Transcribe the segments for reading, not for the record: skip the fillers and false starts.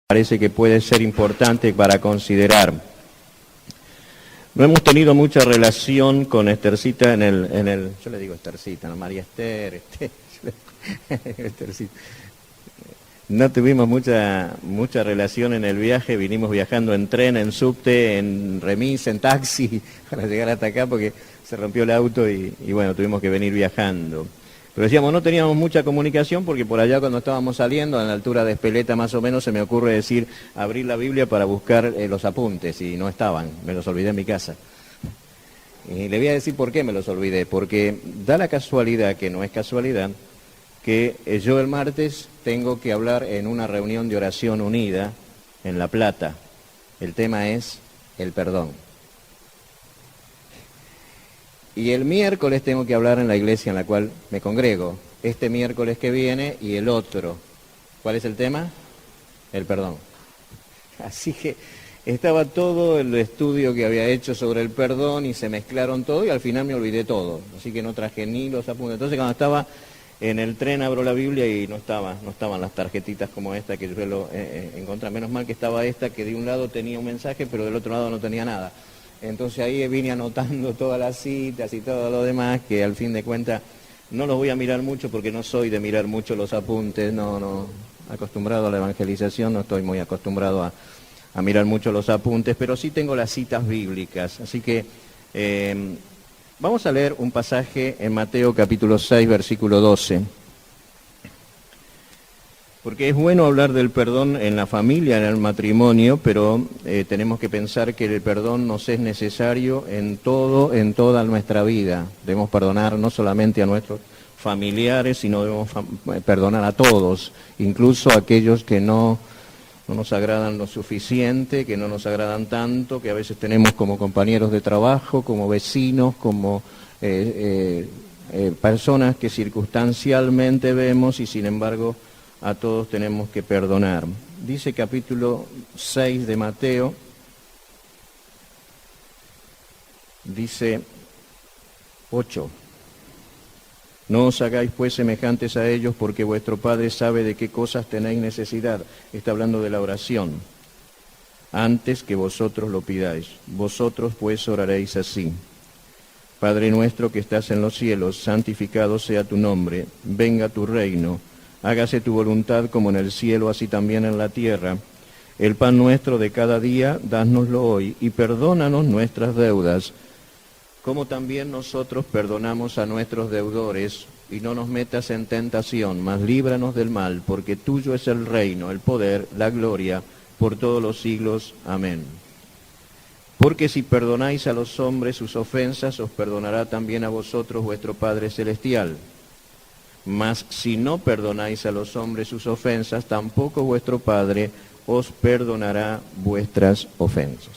parece que puede ser importante para considerar. No hemos tenido mucha relación con Estercita en el yo le digo Estercita, no María Esther, Estercita. No tuvimos mucha relación en el viaje, vinimos viajando en tren, en subte, en remis, en taxi, para llegar hasta acá porque se rompió el auto y bueno, tuvimos que venir viajando. Pero decíamos, no teníamos mucha comunicación porque por allá cuando estábamos saliendo, a la altura de Espeleta más o menos, se me ocurre decir, abrir la Biblia para buscar los apuntes y no estaban, me los olvidé en mi casa. Y le voy a decir por qué me los olvidé, porque da la casualidad, que no es casualidad, que yo el martes tengo que hablar en una reunión de oración unida en La Plata. El tema es el perdón. Y el miércoles tengo que hablar en la iglesia en la cual me congrego. Este miércoles que viene y el otro. ¿Cuál es el tema? El perdón. Así que estaba todo el estudio que había hecho sobre el perdón y se mezclaron todo y al final me olvidé todo. Así que no traje ni los apuntes. Entonces cuando estaba en el tren abro la Biblia y no estaban las tarjetitas como esta que yo suelo encontrar. Menos mal que estaba esta que de un lado tenía un mensaje pero del otro lado no tenía nada. Entonces ahí vine anotando todas las citas y todo lo demás, que al fin de cuentas no los voy a mirar mucho porque no soy de mirar mucho los apuntes, no acostumbrado a la evangelización, no estoy muy acostumbrado a mirar mucho los apuntes, pero sí tengo las citas bíblicas. Así que vamos a leer un pasaje en Mateo capítulo 6, versículo 12. Porque es bueno hablar del perdón en la familia, en el matrimonio, pero tenemos que pensar que el perdón nos es necesario en toda nuestra vida. Debemos perdonar no solamente a nuestros familiares, sino debemos perdonar a todos, incluso a aquellos que no nos agradan lo suficiente, que no nos agradan tanto, que a veces tenemos como compañeros de trabajo, como vecinos, como personas que circunstancialmente vemos y sin embargo a todos tenemos que perdonar. Dice capítulo 6 de Mateo, dice 8. No os hagáis pues semejantes a ellos, porque vuestro Padre sabe de qué cosas tenéis necesidad. Está hablando de la oración. Antes que vosotros lo pidáis. Vosotros pues oraréis así. Padre nuestro que estás en los cielos, santificado sea tu nombre. Venga tu reino. Hágase tu voluntad como en el cielo, así también en la tierra. El pan nuestro de cada día, dánoslo hoy, y perdónanos nuestras deudas, como también nosotros perdonamos a nuestros deudores, y no nos metas en tentación, mas líbranos del mal, porque tuyo es el reino, el poder, la gloria, por todos los siglos. Amén. Porque si perdonáis a los hombres sus ofensas, os perdonará también a vosotros vuestro Padre Celestial. Mas si no perdonáis a los hombres sus ofensas, tampoco vuestro Padre os perdonará vuestras ofensas.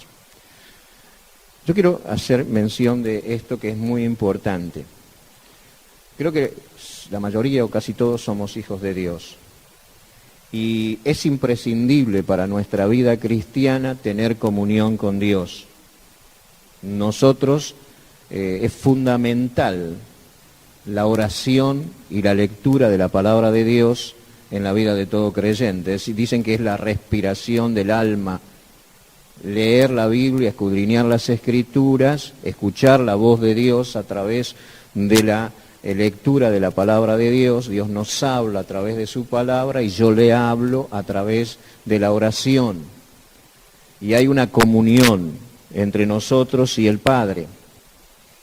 Yo quiero hacer mención de esto que es muy importante. Creo que la mayoría o casi todos somos hijos de Dios. Y es imprescindible para nuestra vida cristiana tener comunión con Dios. Nosotros es fundamental la oración y la lectura de la palabra de Dios en la vida de todo creyente. Dicen que es la respiración del alma. Leer la Biblia, escudriñar las Escrituras, escuchar la voz de Dios a través de la lectura de la palabra de Dios. Dios nos habla a través de su palabra y yo le hablo a través de la oración. Y hay una comunión entre nosotros y el Padre.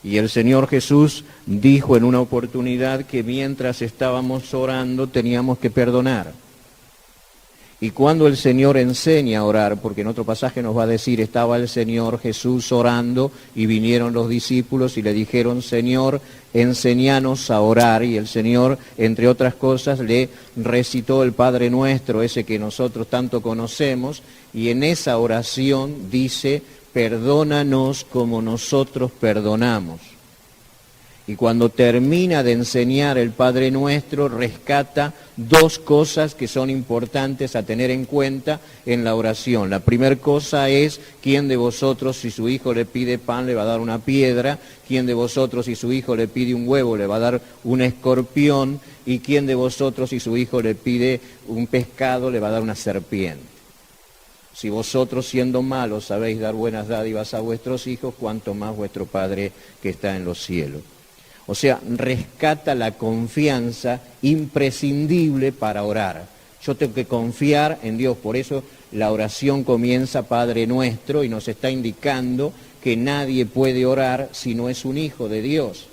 Y el Señor Jesús dijo en una oportunidad que mientras estábamos orando teníamos que perdonar. Y cuando el Señor enseña a orar, porque en otro pasaje nos va a decir, estaba el Señor Jesús orando y vinieron los discípulos y le dijeron, Señor, enséñanos a orar. Y el Señor, entre otras cosas, le recitó el Padre Nuestro, ese que nosotros tanto conocemos, y en esa oración dice, perdónanos como nosotros perdonamos. Y cuando termina de enseñar el Padre Nuestro, rescata dos cosas que son importantes a tener en cuenta en la oración. La primera cosa es, ¿quién de vosotros si su hijo le pide pan le va a dar una piedra? ¿Quién de vosotros si su hijo le pide un huevo le va a dar un escorpión? ¿Y quién de vosotros si su hijo le pide un pescado le va a dar una serpiente? Si vosotros siendo malos sabéis dar buenas dádivas a vuestros hijos, cuanto más vuestro Padre que está en los cielos. O sea, rescata la confianza imprescindible para orar. Yo tengo que confiar en Dios, por eso la oración comienza Padre Nuestro y nos está indicando que nadie puede orar si no es un hijo de Dios.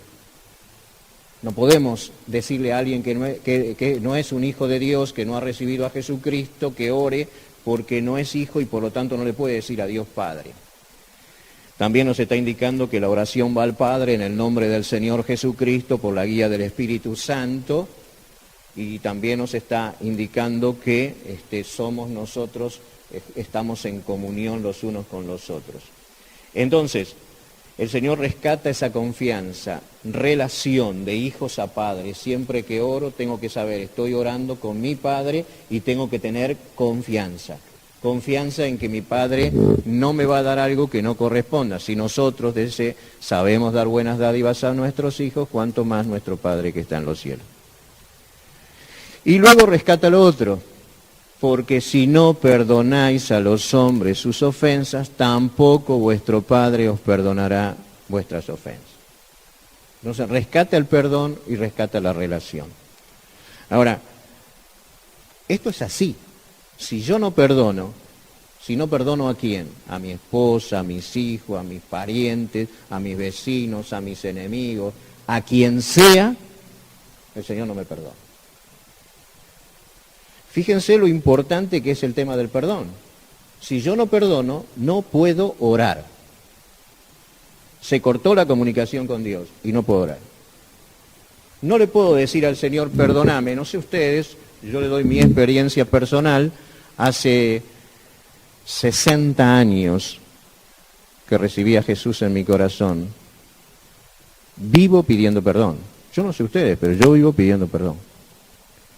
No podemos decirle a alguien que no es un hijo de Dios, que no ha recibido a Jesucristo, que ore porque no es hijo y por lo tanto no le puede decir a Dios Padre. También nos está indicando que la oración va al Padre en el nombre del Señor Jesucristo por la guía del Espíritu Santo, y también nos está indicando que somos nosotros, estamos en comunión los unos con los otros. Entonces, el Señor rescata esa confianza, relación de hijos a padres. Siempre que oro tengo que saber, estoy orando con mi Padre y tengo que tener confianza. Confianza en que mi Padre no me va a dar algo que no corresponda. Si nosotros sabemos dar buenas dádivas a nuestros hijos, cuanto más nuestro Padre que está en los cielos. Y luego rescata lo otro, porque si no perdonáis a los hombres sus ofensas, tampoco vuestro Padre os perdonará vuestras ofensas. Entonces rescata el perdón y rescata la relación. Ahora, esto es así. Si yo no perdono, ¿a quién? A mi esposa, a mis hijos, a mis parientes, a mis vecinos, a mis enemigos, a quien sea, el Señor no me perdona. Fíjense lo importante que es el tema del perdón. Si yo no perdono, no puedo orar. Se cortó la comunicación con Dios y no puedo orar. No le puedo decir al Señor, perdóname, no sé ustedes, yo le doy mi experiencia personal. Hace 60 años que recibí a Jesús en mi corazón. Vivo pidiendo perdón. Yo no sé ustedes, pero yo vivo pidiendo perdón.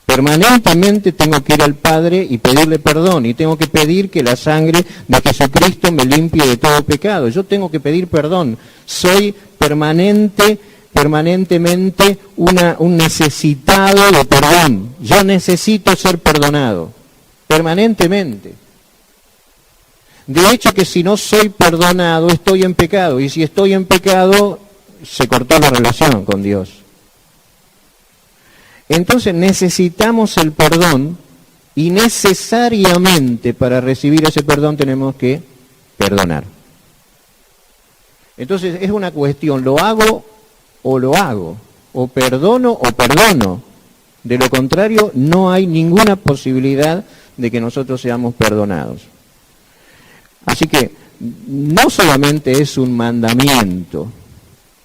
Permanentemente tengo que ir al Padre y pedirle perdón, y tengo que pedir que la sangre de Jesucristo me limpie de todo pecado. Yo tengo que pedir perdón. Soy permanentemente un necesitado de perdón. Yo necesito ser perdonado, permanentemente. De hecho que si no soy perdonado, estoy en pecado, y si estoy en pecado, se cortó la relación con Dios. Entonces necesitamos el perdón, y necesariamente para recibir ese perdón tenemos que perdonar. Entonces es una cuestión, ¿lo hago o lo hago? ¿O perdono o perdono? De lo contrario, no hay ninguna posibilidad de que nosotros seamos perdonados. Así que no solamente es un mandamiento,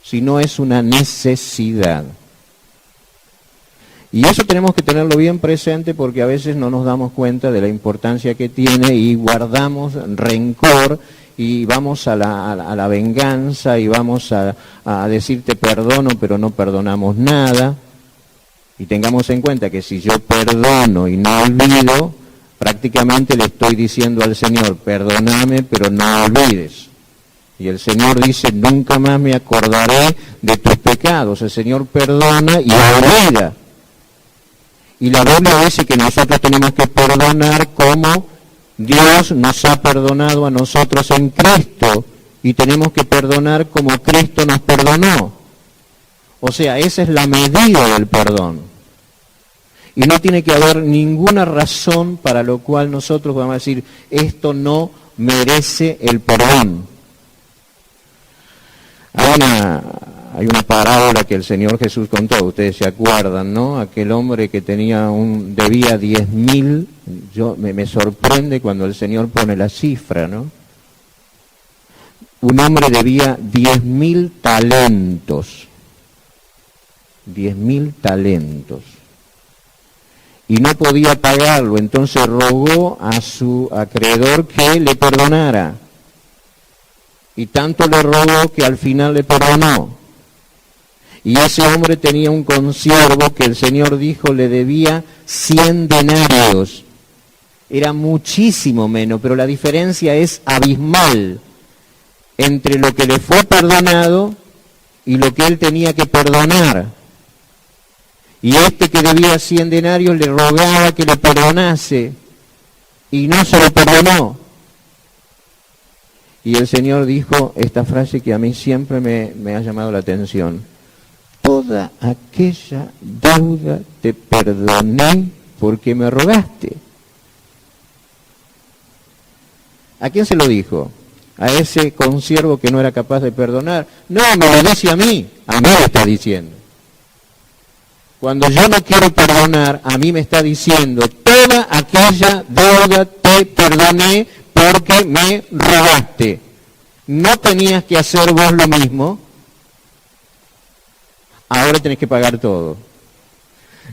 sino es una necesidad. Y eso tenemos que tenerlo bien presente, porque a veces no nos damos cuenta de la importancia que tiene y guardamos rencor y vamos a la venganza y vamos a decirte perdono, pero no perdonamos nada. Y tengamos en cuenta que si yo perdono y no olvido, prácticamente le estoy diciendo al Señor, perdóname, pero no olvides. Y el Señor dice, nunca más me acordaré de tus pecados. El Señor perdona y olvida. Y la Biblia dice que nosotros tenemos que perdonar como Dios nos ha perdonado a nosotros en Cristo, y tenemos que perdonar como Cristo nos perdonó. O sea, esa es la medida del perdón. Y no tiene que haber ninguna razón para lo cual nosotros vamos a decir, esto no merece el perdón. Hay una parábola que el Señor Jesús contó, ustedes se acuerdan, ¿no? Aquel hombre que debía 10.000, me sorprende cuando el Señor pone la cifra, ¿no? Un hombre debía 10.000 talentos. 10.000 talentos. Y no podía pagarlo, entonces rogó a su acreedor que le perdonara. Y tanto le rogó que al final le perdonó. Y ese hombre tenía un consiervo que el Señor dijo le debía 100 denarios. Era muchísimo menos, pero la diferencia es abismal entre lo que le fue perdonado y lo que él tenía que perdonar. Y este que debía 100 denarios le rogaba que le perdonase, y no se lo perdonó. Y el Señor dijo esta frase que a mí siempre me ha llamado la atención. Toda aquella deuda te perdoné porque me rogaste. ¿A quién se lo dijo? A ese consiervo que no era capaz de perdonar. No, me lo dice a mí me está diciendo. Cuando yo no quiero perdonar, a mí me está diciendo, toda aquella deuda te perdoné porque me rogaste. No tenías que hacer vos lo mismo, ahora tenés que pagar todo.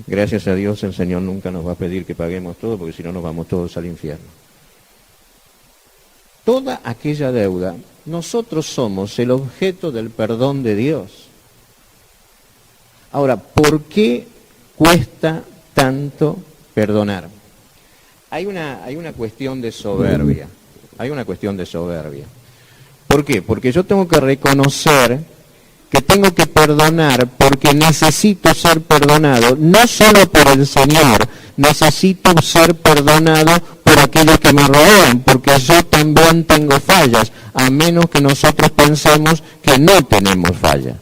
Gracias a Dios el Señor nunca nos va a pedir que paguemos todo, porque si no nos vamos todos al infierno. Toda aquella deuda, nosotros somos el objeto del perdón de Dios. Ahora, ¿por qué cuesta tanto perdonar? Hay una cuestión de soberbia. ¿Por qué? Porque yo tengo que reconocer que tengo que perdonar porque necesito ser perdonado, no solo por el Señor, necesito ser perdonado por aquellos que me rodean, porque yo también tengo fallas, a menos que nosotros pensemos que no tenemos fallas.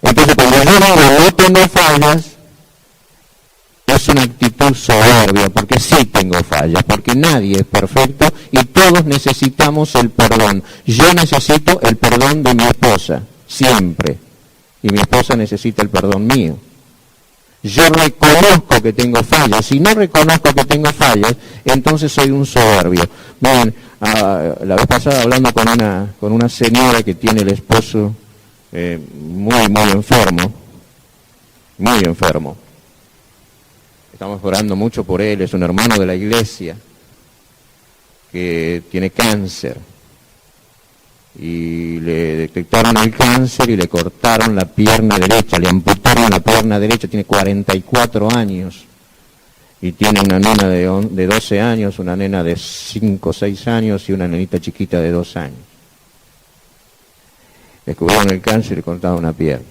Entonces, cuando yo digo no tengo fallas, es una actitud soberbia, porque sí tengo fallas, porque nadie es perfecto y todos necesitamos el perdón. Yo necesito el perdón de mi esposa, siempre, y mi esposa necesita el perdón mío. Yo reconozco que tengo fallas. Si no reconozco que tengo fallas, entonces soy un soberbio. Miren, la vez pasada hablando con una señora que tiene el esposo muy enfermo. Estamos orando mucho por él, es un hermano de la iglesia que tiene cáncer. Y le detectaron el cáncer y le cortaron la pierna derecha, le amputaron la pierna derecha, tiene 44 años. Y tiene una nena de 12 años, una nena de 5 o 6 años y una nenita chiquita de 2 años. Descubrieron el cáncer y le cortaron una pierna.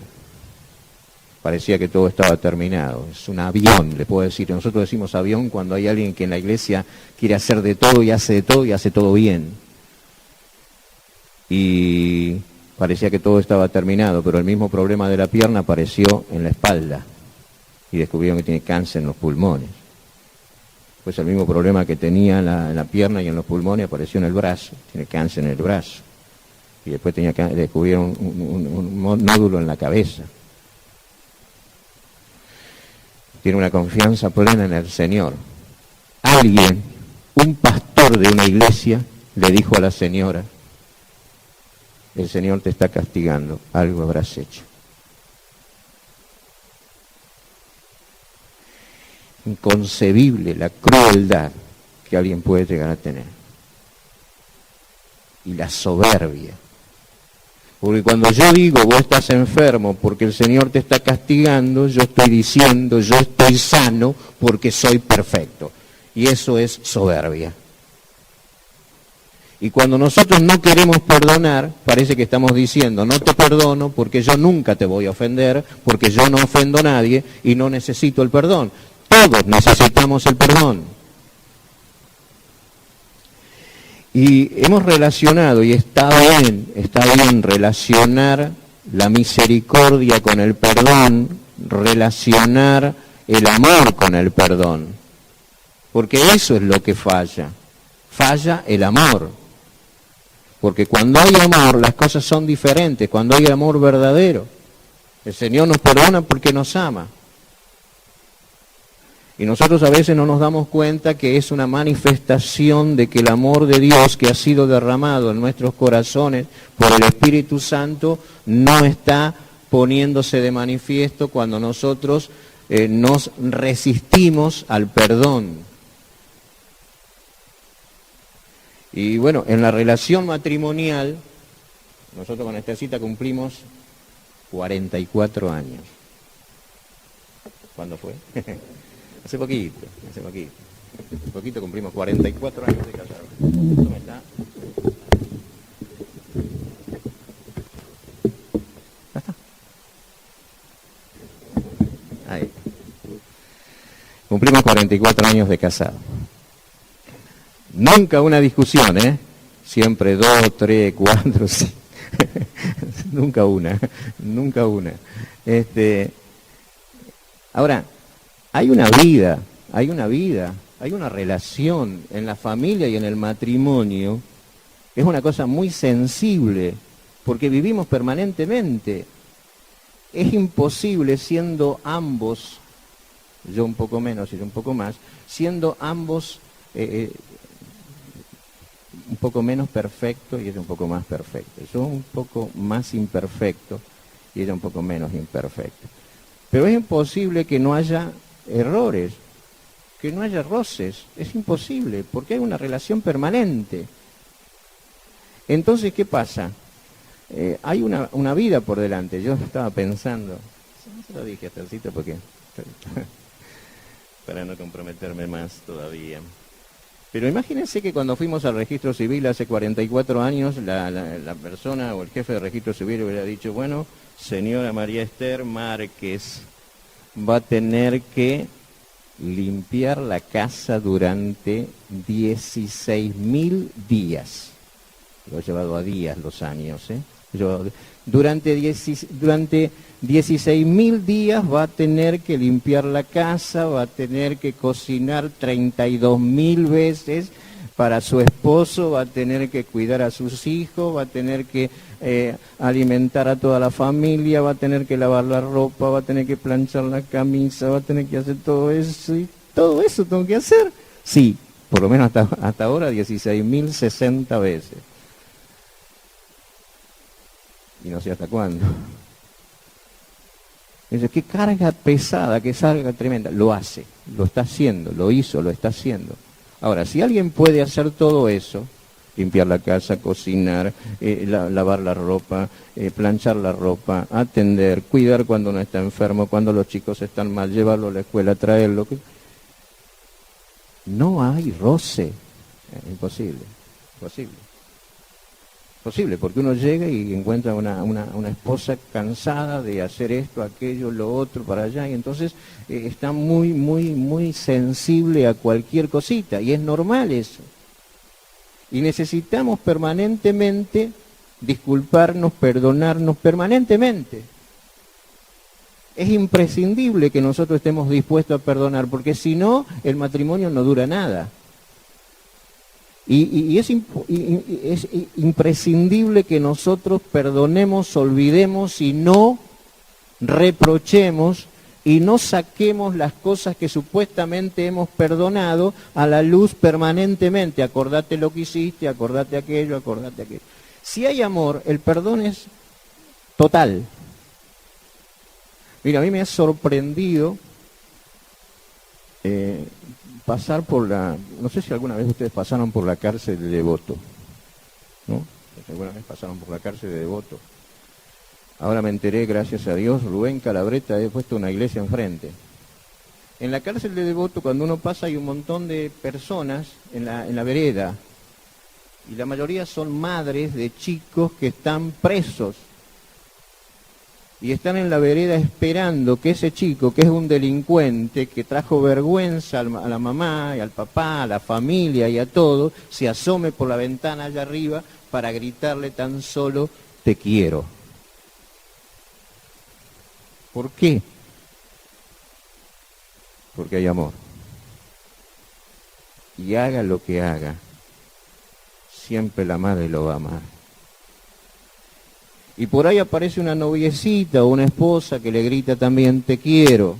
Parecía que todo estaba terminado. Es un avión, le puedo decir. Nosotros decimos avión cuando hay alguien que en la iglesia quiere hacer de todo y hace de todo y hace todo bien. Y parecía que todo estaba terminado, pero el mismo problema de la pierna apareció en la espalda. Y descubrieron que tiene cáncer en los pulmones. Pues el mismo problema que tenía en la pierna y en los pulmones apareció en el brazo. Tiene cáncer en el brazo. Y después descubrieron un nódulo en la cabeza. Tiene una confianza plena en el Señor. Alguien, un pastor de una iglesia, le dijo a la señora, el Señor te está castigando, algo habrás hecho. Inconcebible la crueldad que alguien puede llegar a tener. Y la soberbia. Porque cuando yo digo, vos estás enfermo porque el Señor te está castigando, yo estoy diciendo, yo estoy sano porque soy perfecto. Y eso es soberbia. Y cuando nosotros no queremos perdonar, parece que estamos diciendo, no te perdono porque yo nunca te voy a ofender, porque yo no ofendo a nadie y no necesito el perdón. Todos necesitamos el perdón. Y hemos relacionado, y está bien relacionar la misericordia con el perdón, relacionar el amor con el perdón. Porque eso es lo que falla. Falla el amor. Porque cuando hay amor, las cosas son diferentes. Cuando hay amor verdadero, el Señor nos perdona porque nos ama. Y nosotros a veces no nos damos cuenta que es una manifestación de que el amor de Dios que ha sido derramado en nuestros corazones por el Espíritu Santo no está poniéndose de manifiesto cuando nosotros nos resistimos al perdón. Y bueno, en la relación matrimonial, nosotros con esta cita cumplimos 44 años. ¿Cuándo fue? Hace poquito cumplimos 44 años de casados. ¿Cómo está? ¿Ya está? Ahí. Cumplimos 44 años de casados. Nunca una discusión, siempre 2, 3, 4, sí. Nunca una. Ahora, hay una vida, hay una relación en la familia y en el matrimonio. Es una cosa muy sensible, porque vivimos permanentemente. Es imposible, siendo ambos, yo un poco menos y yo un poco más, siendo ambos un poco menos perfecto y ella un poco más perfecto. Yo un poco más imperfecto y ella un poco menos imperfecta. Pero es imposible que no haya errores, que no haya roces. Es imposible, porque hay una relación permanente. Entonces, ¿qué pasa? Hay una vida por delante. Yo estaba pensando, no se lo dije a Tercito porque para no comprometerme más todavía. Pero imagínense que cuando fuimos al registro civil hace 44 años, la persona o el jefe de registro civil hubiera dicho, bueno, señora María Esther Márquez, va a tener que limpiar la casa durante 16.000 días. Lo he llevado a días los años, Durante 16.000 días va a tener que limpiar la casa, va a tener que cocinar 32.000 veces para su esposo, va a tener que cuidar a sus hijos, va a tener que alimentar a toda la familia, va a tener que lavar la ropa, va a tener que planchar la camisa, va a tener que hacer todo eso. ¿Y todo eso tengo que hacer? Sí, por lo menos hasta ahora 16.060 veces. Y no sé hasta cuándo. Dice, qué carga pesada, qué carga tremenda. Lo hace, lo está haciendo, lo hizo, lo está haciendo. Ahora, si alguien puede hacer todo eso, limpiar la casa, cocinar, lavar la ropa, planchar la ropa, atender, cuidar cuando uno está enfermo, cuando los chicos están mal, llevarlo a la escuela, traerlo. No hay roce. Imposible. Posible, porque uno llega y encuentra una esposa cansada de hacer esto, aquello, lo otro, para allá, y entonces está muy sensible a cualquier cosita, y es normal eso. Y necesitamos permanentemente disculparnos, perdonarnos, permanentemente. Es imprescindible que nosotros estemos dispuestos a perdonar, porque si no, el matrimonio no dura nada. Y es imprescindible que nosotros perdonemos, olvidemos y no reprochemos y no saquemos las cosas que supuestamente hemos perdonado a la luz permanentemente. Acordate lo que hiciste, acordate aquello, acordate aquello. Si hay amor, el perdón es total. Mira, a mí me ha sorprendido pasar por no sé si alguna vez ustedes pasaron por la cárcel de Devoto, ¿no? Alguna vez pasaron por la cárcel de Devoto. Ahora me enteré, gracias a Dios, Rubén Calabreta ha puesto una iglesia enfrente. En la cárcel de Devoto, cuando uno pasa, hay un montón de personas en la vereda, y la mayoría son madres de chicos que están presos. Y están en la vereda esperando que ese chico, que es un delincuente, que trajo vergüenza a la mamá y al papá, a la familia y a todo, se asome por la ventana allá arriba para gritarle tan solo, te quiero. ¿Por qué? Porque hay amor. Y haga lo que haga, siempre la madre lo va a amar. Y por ahí aparece una noviecita o una esposa que le grita también, te quiero.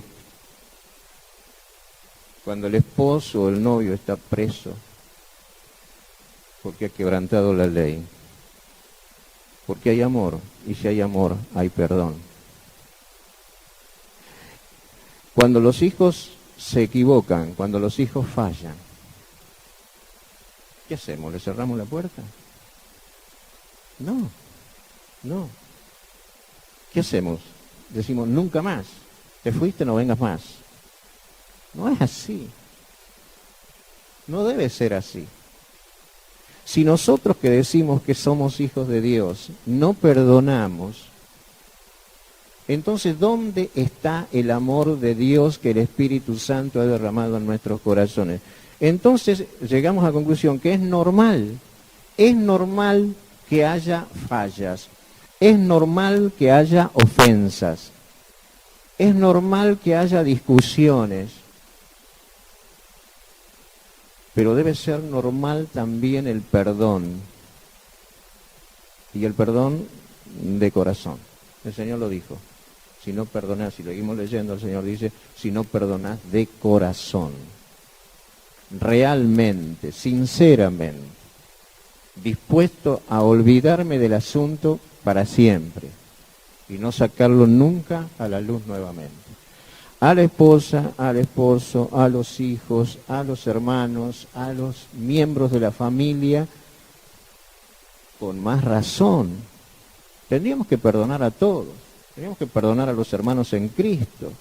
Cuando el esposo o el novio está preso, porque ha quebrantado la ley. Porque hay amor, y si hay amor, hay perdón. Cuando los hijos se equivocan, cuando los hijos fallan, ¿qué hacemos? ¿Le cerramos la puerta? No. ¿Qué hacemos? Decimos, nunca más. Te fuiste, no vengas más. No es así. No debe ser así. Si nosotros que decimos que somos hijos de Dios no perdonamos, entonces ¿dónde está el amor de Dios que el Espíritu Santo ha derramado en nuestros corazones? Entonces llegamos a la conclusión que es normal Es normal que haya fallas, es normal que haya ofensas, es normal que haya discusiones, pero debe ser normal también el perdón, y el perdón de corazón. El Señor lo dijo, si no perdonás, si seguimos leyendo, el Señor dice, si no perdonás de corazón, realmente, sinceramente, dispuesto a olvidarme del asunto para siempre y no sacarlo nunca a la luz nuevamente. A la esposa, al esposo, a los hijos, a los hermanos, a los miembros de la familia, con más razón. Tendríamos que perdonar a todos, tendríamos que perdonar a los hermanos en Cristo,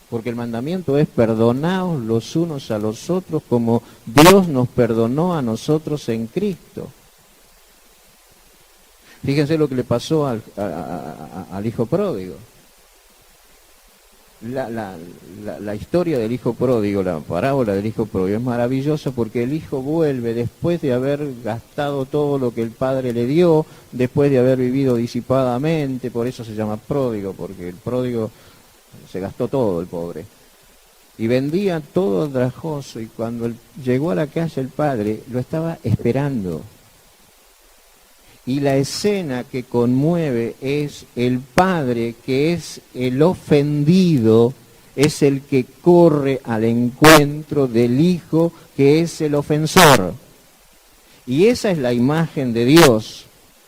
porque el mandamiento es perdonaos los unos a los otros como Dios nos perdonó a nosotros en Cristo. Fíjense lo que le pasó al hijo pródigo. La historia del hijo pródigo, la parábola del hijo pródigo es maravillosa porque el hijo vuelve después de haber gastado todo lo que el padre le dio, después de haber vivido disipadamente, por eso se llama pródigo, porque el pródigo se gastó todo, el pobre, y vendía todo andrajoso, y cuando llegó a la casa el padre lo estaba esperando. Y la escena que conmueve es el padre, que es el ofendido, es el que corre al encuentro del hijo, que es el ofensor. Y esa es la imagen de Dios,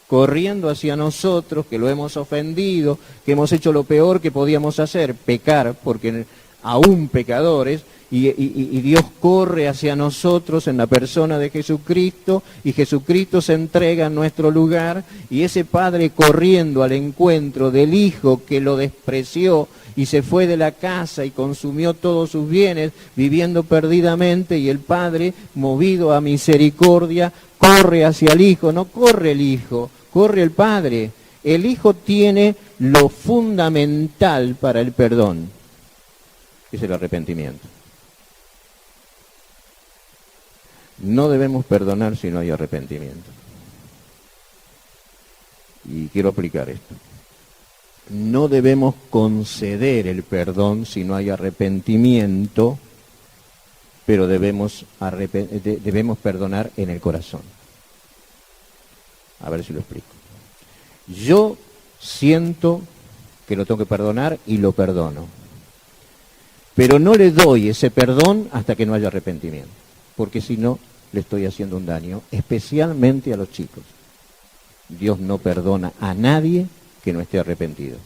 corriendo hacia nosotros, que lo hemos ofendido, que hemos hecho lo peor que podíamos hacer, pecar, porque aún pecadores, y Dios corre hacia nosotros en la persona de Jesucristo, y Jesucristo se entrega en nuestro lugar, y ese padre corriendo al encuentro del hijo que lo despreció y se fue de la casa y consumió todos sus bienes, viviendo perdidamente, y el padre, movido a misericordia, corre hacia el hijo. No corre el hijo, corre el padre. El hijo tiene lo fundamental para el perdón, es el arrepentimiento. No debemos perdonar si no hay arrepentimiento. Y quiero aplicar esto. No debemos conceder el perdón si no hay arrepentimiento, pero debemos perdonar en el corazón. A ver si lo explico. Yo siento que lo tengo que perdonar y lo perdono, pero no le doy ese perdón hasta que no haya arrepentimiento, porque si no, le estoy haciendo un daño, especialmente a los chicos. Dios no perdona a nadie que no esté arrepentido,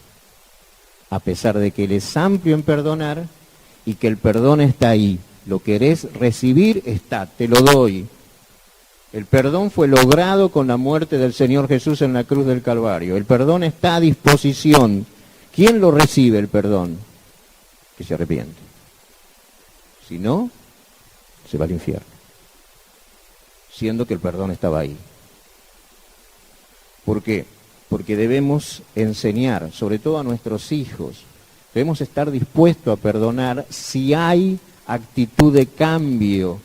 a pesar de que Él es amplio en perdonar y que el perdón está ahí. Lo querés recibir, está, te lo doy. El perdón fue logrado con la muerte del Señor Jesús en la cruz del Calvario. El perdón está a disposición. ¿Quién lo recibe el perdón? Que se arrepiente. Si no, se va al infierno, siendo que el perdón estaba ahí. ¿Por qué? Porque debemos enseñar, sobre todo a nuestros hijos, debemos estar dispuestos a perdonar si hay actitud de cambio,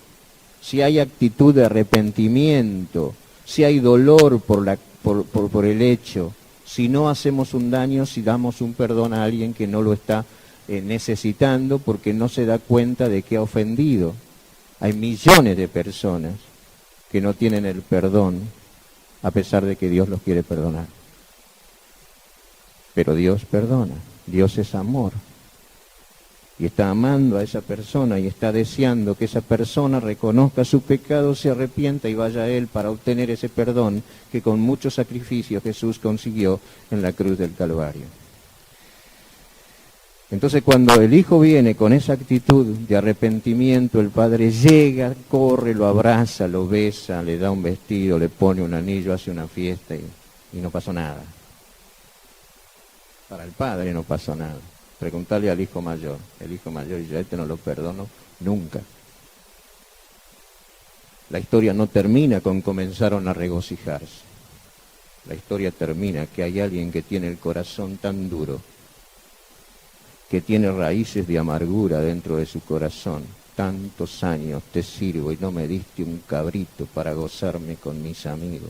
si hay actitud de arrepentimiento, si hay dolor por el hecho, si no hacemos un daño, si damos un perdón a alguien que no lo está necesitando porque no se da cuenta de que ha ofendido. Hay millones de personas que no tienen el perdón a pesar de que Dios los quiere perdonar. Pero Dios perdona, Dios es amor. Y está amando a esa persona y está deseando que esa persona reconozca su pecado, se arrepienta y vaya a Él para obtener ese perdón que con mucho sacrificio Jesús consiguió en la cruz del Calvario. Entonces cuando el hijo viene con esa actitud de arrepentimiento, el padre llega, corre, lo abraza, lo besa, le da un vestido, le pone un anillo, hace una fiesta y no pasó nada. Para el padre no pasó nada. Preguntarle al hijo mayor. El hijo mayor dice, no lo perdono nunca. La historia no termina con comenzaron a regocijarse. La historia termina que hay alguien que tiene el corazón tan duro, que tiene raíces de amargura dentro de su corazón, tantos años te sirvo y no me diste un cabrito para gozarme con mis amigos.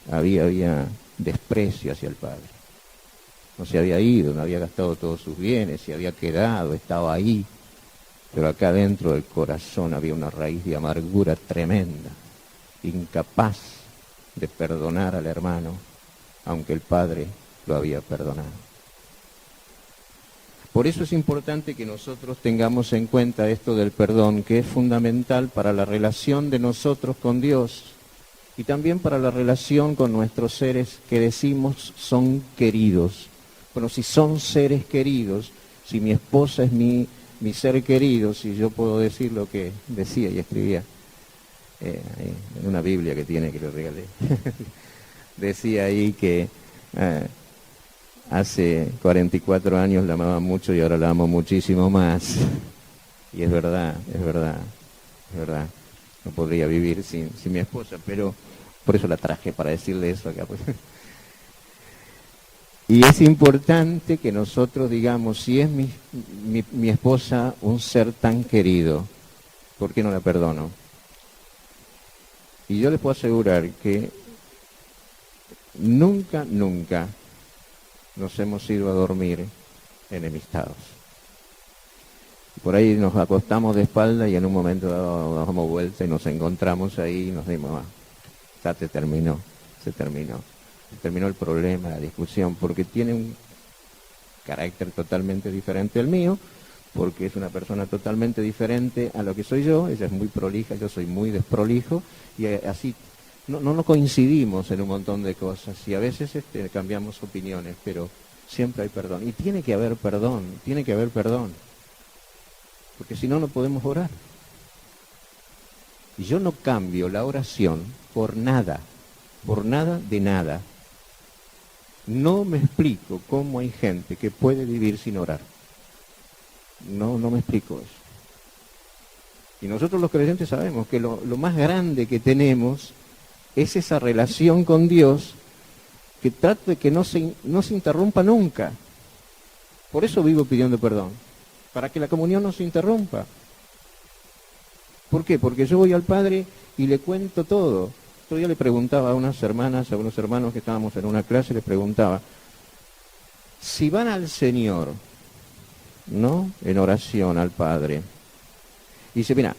Había desprecio hacia el padre. No se había ido, no había gastado todos sus bienes, se había quedado, estaba ahí. Pero acá dentro del corazón había una raíz de amargura tremenda, incapaz de perdonar al hermano, aunque el padre lo había perdonado. Por eso es importante que nosotros tengamos en cuenta esto del perdón, que es fundamental para la relación de nosotros con Dios y también para la relación con nuestros seres que decimos son queridos. Bueno, si son seres queridos, si mi esposa es mi ser querido, si yo puedo decir lo que decía y escribía en una Biblia que tiene, que le regalé, decía ahí que hace 44 años la amaba mucho y ahora la amo muchísimo más. Y es verdad, es verdad, es verdad. No podría vivir sin mi esposa, pero por eso la traje, para decirle eso acá. Pues. Y es importante que nosotros digamos, si es mi esposa un ser tan querido, ¿por qué no la perdono? Y yo les puedo asegurar que nunca nos hemos ido a dormir enemistados. Por ahí nos acostamos de espalda y en un momento dado nos damos vuelta y nos encontramos ahí y nos dimos, ya se terminó el problema, la discusión, porque tiene un carácter totalmente diferente al mío, porque es una persona totalmente diferente a lo que soy yo. Ella es muy prolija, yo soy muy desprolijo, y así no coincidimos en un montón de cosas, y a veces cambiamos opiniones, pero siempre hay perdón, y tiene que haber perdón, porque si no, no podemos orar. Y yo no cambio la oración por nada de nada. No me explico cómo hay gente que puede vivir sin orar. No me explico eso. Y nosotros los creyentes sabemos que lo más grande que tenemos es esa relación con Dios, que trata de que no se interrumpa nunca. Por eso vivo pidiendo perdón, para que la comunión no se interrumpa. ¿Por qué? Porque yo voy al Padre y le cuento todo. Otro día le preguntaba a unas hermanas, a unos hermanos que estábamos en una clase, les preguntaba, si van al Señor, ¿no?, en oración al Padre, y dice, mira,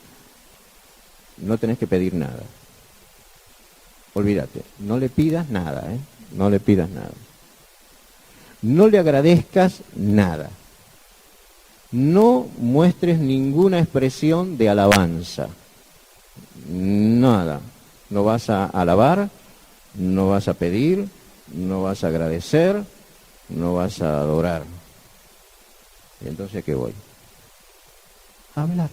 no tenés que pedir nada. Olvídate, no le pidas nada, no le pidas nada. No le agradezcas nada. No muestres ninguna expresión de alabanza. Nada. No vas a alabar, no vas a pedir, no vas a agradecer, no vas a adorar. ¿Y entonces qué voy? A hablar.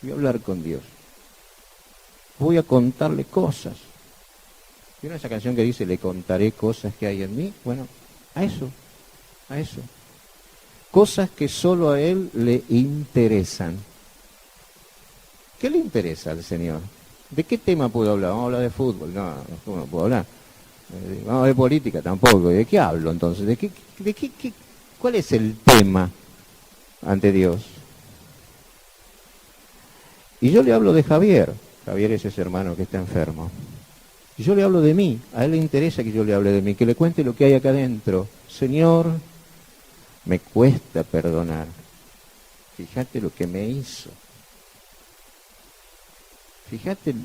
Voy a hablar con Dios. Voy a contarle cosas. ¿Vieron esa canción que dice, le contaré cosas que hay en mí? Bueno, a eso. Cosas que solo a Él le interesan. ¿Qué le interesa al Señor? ¿De qué tema puedo hablar? ¿Vamos a hablar de fútbol? No puedo hablar. ¿Vamos a hablar de política? Tampoco. ¿De qué hablo entonces? ¿Cuál es el tema ante Dios? Y yo le hablo de Javier. Javier es ese hermano que está enfermo. Y yo le hablo de mí. A él le interesa que yo le hable de mí, que le cuente lo que hay acá adentro. Señor, me cuesta perdonar. Fíjate lo que me hizo. Fíjate,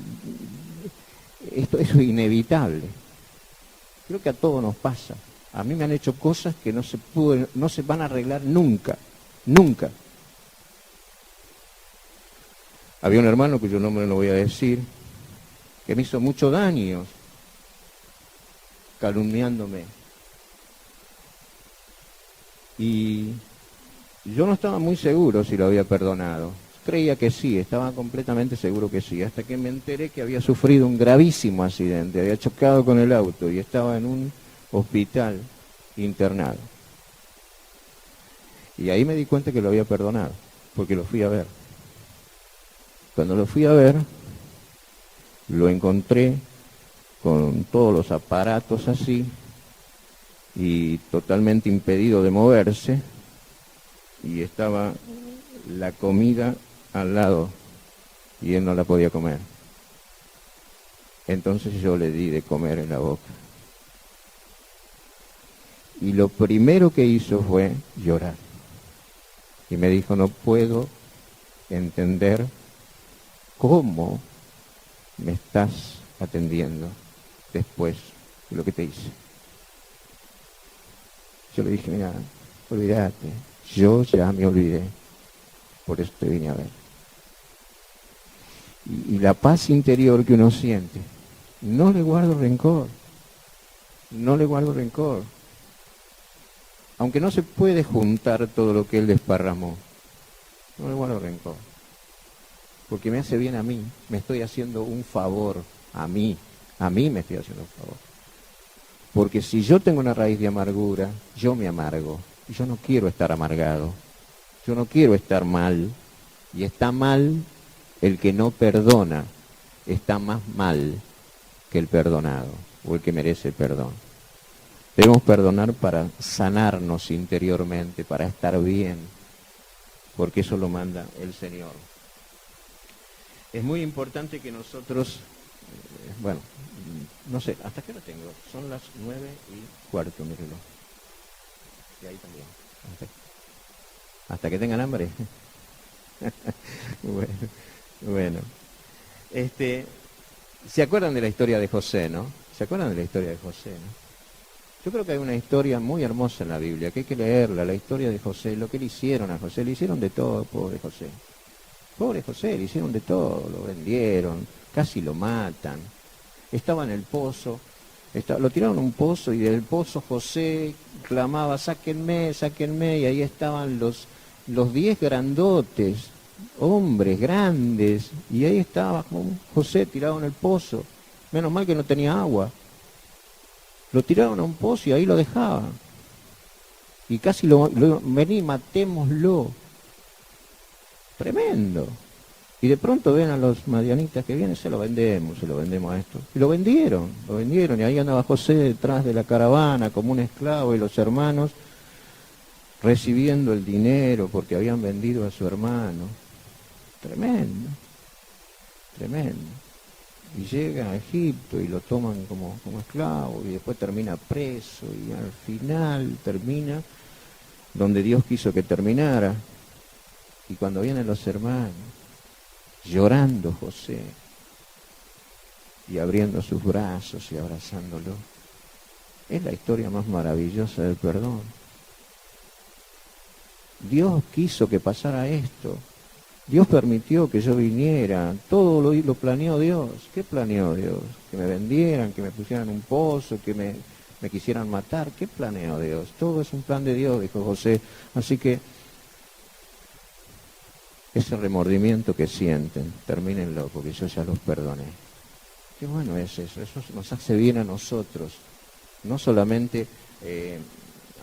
eso es inevitable. Creo que a todos nos pasa. A mí me han hecho cosas que no se van a arreglar nunca. Había un hermano cuyo nombre no voy a decir, que me hizo mucho daño calumniándome. Y yo no estaba muy seguro si lo había perdonado. Creía que sí, estaba completamente seguro que sí, hasta que me enteré que había sufrido un gravísimo accidente, había chocado con el auto y estaba en un hospital internado. Y ahí me di cuenta que lo había perdonado, porque lo fui a ver. Cuando lo fui a ver, lo encontré con todos los aparatos así y totalmente impedido de moverse, y estaba la comida al lado y él no la podía comer. Entonces yo le di de comer en la boca. Y lo primero que hizo fue llorar. Y me dijo, no puedo entender cómo me estás atendiendo después de lo que te hice. Yo le dije, mira, olvídate, yo ya me olvidé, por eso te vine a ver. Y la paz interior que uno siente, no le guardo rencor, no le guardo rencor. Aunque no se puede juntar todo lo que él desparramó, no le guardo rencor. Porque me hace bien a mí, me estoy haciendo un favor a mí me estoy haciendo un favor. Porque si yo tengo una raíz de amargura, yo me amargo. Y yo no quiero estar amargado, yo no quiero estar mal. Y está mal el que no perdona, está más mal que el perdonado o el que merece el perdón. Debemos perdonar para sanarnos interiormente, para estar bien, porque eso lo manda el Señor. Es muy importante que nosotros, bueno, no sé, ¿hasta qué hora tengo? Son las 9:15, mi reloj. Y ahí también. Hasta que tengan hambre. Bueno. ¿Se acuerdan de la historia de José, no? ¿Se acuerdan de la historia de José, no? Yo creo que hay una historia muy hermosa en la Biblia, que hay que leerla, la historia de José, lo que le hicieron a José, le hicieron de todo, pobre José. Pobre José, le hicieron de todo, lo vendieron, casi lo matan. Estaba en el pozo, lo tiraron a un pozo y del pozo José clamaba, sáquenme, sáquenme, y ahí estaban los 10 grandotes, hombres grandes, y ahí estaba José tirado en el pozo. Menos mal que no tenía agua. Lo tiraron a un pozo y ahí lo dejaban. Y casi vení, matémoslo. Tremendo. Y de pronto ven a los madianitas que vienen, se lo vendemos a esto. Y lo vendieron. Y ahí andaba José detrás de la caravana como un esclavo y los hermanos recibiendo el dinero porque habían vendido a su hermano. Tremendo. Y llega a Egipto y lo toman como esclavo y después termina preso y al final termina donde Dios quiso que terminara. Y cuando vienen los hermanos, llorando José y abriendo sus brazos y abrazándolo, es la historia más maravillosa del perdón. Dios quiso que pasara esto. Dios permitió que yo viniera, todo lo planeó Dios. ¿Qué planeó Dios? Que me vendieran, que me pusieran en un pozo, que me quisieran matar. ¿Qué planeó Dios? Todo es un plan de Dios, dijo José. Así que ese remordimiento que sienten, termínenlo, porque yo ya los perdoné. Qué bueno es eso nos hace bien a nosotros. No solamente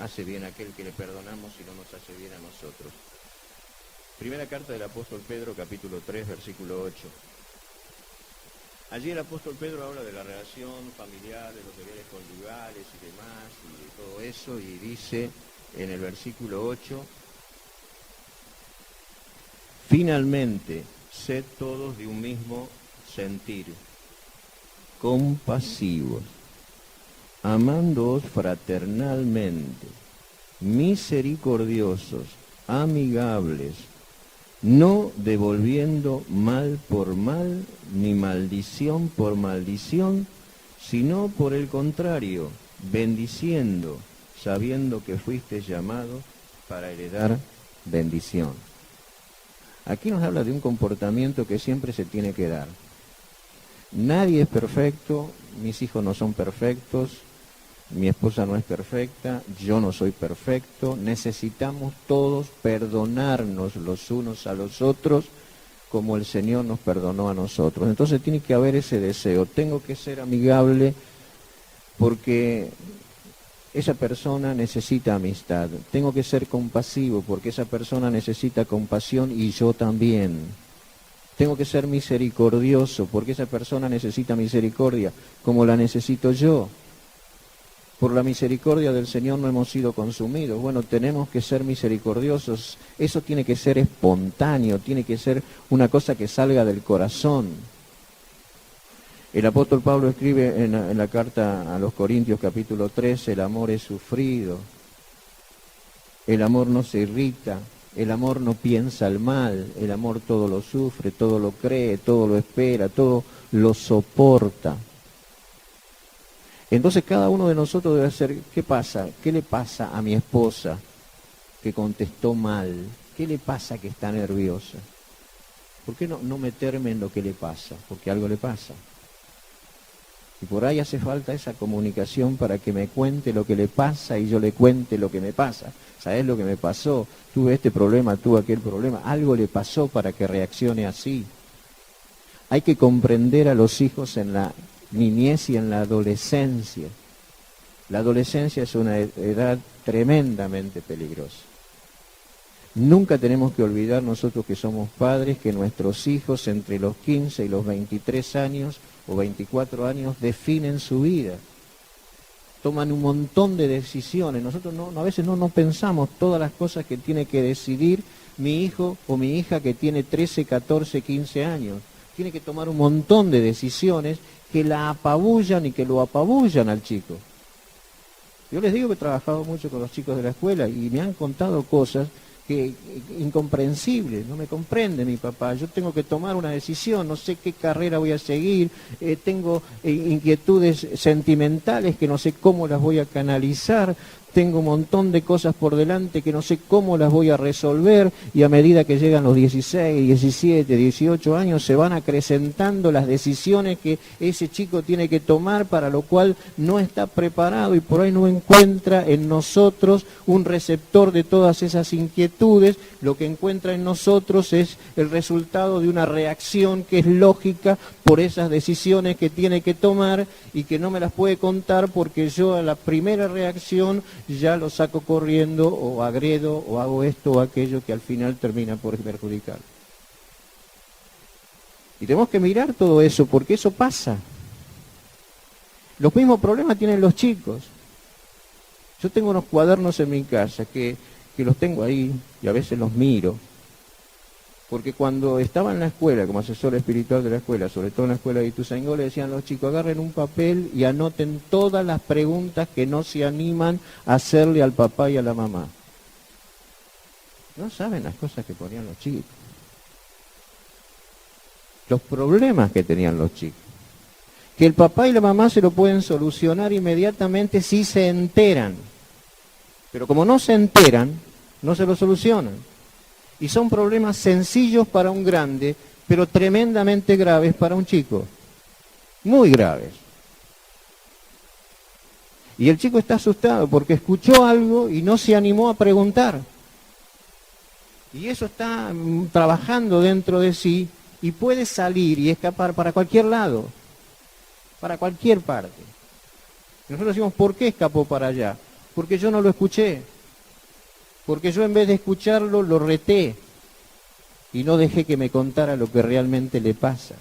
hace bien a aquel que le perdonamos, sino nos hace bien a nosotros. Primera carta del apóstol Pedro, capítulo 3, versículo 8. Allí el apóstol Pedro habla de la relación familiar, de los deberes conyugales y demás, y de todo eso, y dice en el versículo 8, finalmente, sed todos de un mismo sentir, compasivos, amándoos fraternalmente, misericordiosos, amigables, no devolviendo mal por mal, ni maldición por maldición, sino por el contrario, bendiciendo, sabiendo que fuiste llamado para heredar bendición. Aquí nos habla de un comportamiento que siempre se tiene que dar. Nadie es perfecto, mis hijos no son perfectos, mi esposa no es perfecta, yo no soy perfecto, necesitamos todos perdonarnos los unos a los otros como el Señor nos perdonó a nosotros. Entonces tiene que haber ese deseo, tengo que ser amigable porque esa persona necesita amistad, tengo que ser compasivo porque esa persona necesita compasión y yo también. Tengo que ser misericordioso porque esa persona necesita misericordia como la necesito yo. Por la misericordia del Señor no hemos sido consumidos. Bueno, tenemos que ser misericordiosos. Eso tiene que ser espontáneo, tiene que ser una cosa que salga del corazón. El apóstol Pablo escribe en la carta a los Corintios capítulo 13, el amor es sufrido, el amor no se irrita, el amor no piensa el mal, el amor todo lo sufre, todo lo cree, todo lo espera, todo lo soporta. Entonces cada uno de nosotros debe hacer, ¿qué pasa? ¿Qué le pasa a mi esposa que contestó mal? ¿Qué le pasa que está nerviosa? ¿Por qué no meterme en lo que le pasa? Porque algo le pasa. Y por ahí hace falta esa comunicación para que me cuente lo que le pasa y yo le cuente lo que me pasa. ¿Sabés lo que me pasó? Tuve este problema, tuve aquel problema. Algo le pasó para que reaccione así. Hay que comprender a los hijos en la niñez y en la adolescencia. La adolescencia es una edad tremendamente peligrosa. Nunca tenemos que olvidar nosotros que somos padres, que nuestros hijos entre los 15 y los 23 años o 24 años definen su vida. Toman un montón de decisiones. Nosotros a veces no pensamos todas las cosas que tiene que decidir mi hijo o mi hija que tiene 13, 14, 15 años. Tiene que tomar un montón de decisiones que la apabullan y que lo apabullan al chico. Yo les digo que he trabajado mucho con los chicos de la escuela y me han contado cosas incomprensible, no me comprende mi papá, yo tengo que tomar una decisión, no sé qué carrera voy a seguir, tengo inquietudes sentimentales que no sé cómo las voy a canalizar, tengo un montón de cosas por delante que no sé cómo las voy a resolver, y a medida que llegan los 16, 17, 18 años se van acrecentando las decisiones que ese chico tiene que tomar, para lo cual no está preparado y por ahí no encuentra en nosotros un receptor de todas esas inquietudes. Lo que encuentra en nosotros es el resultado de una reacción que es lógica por esas decisiones que tiene que tomar y que no me las puede contar porque yo a la primera reacción ya lo saco corriendo o agredo o hago esto o aquello que al final termina por perjudicar. Y tenemos que mirar todo eso porque eso pasa. Los mismos problemas tienen los chicos. Yo tengo unos cuadernos en mi casa que los tengo ahí y a veces los miro. Porque cuando estaba en la escuela, como asesor espiritual de la escuela, sobre todo en la escuela de Ituzaingó, le decían a los chicos, agarren un papel y anoten todas las preguntas que no se animan a hacerle al papá y a la mamá. No saben las cosas que ponían los chicos. Los problemas que tenían los chicos. Que el papá y la mamá se lo pueden solucionar inmediatamente si se enteran. Pero como no se enteran, no se lo solucionan. Y son problemas sencillos para un grande, pero tremendamente graves para un chico. Muy graves. Y el chico está asustado porque escuchó algo y no se animó a preguntar. Y eso está trabajando dentro de sí y puede salir y escapar para cualquier lado, para cualquier parte. Nosotros decimos, ¿por qué escapó para allá? Porque yo no lo escuché. Porque yo en vez de escucharlo lo reté y no dejé que me contara lo que realmente le pasa.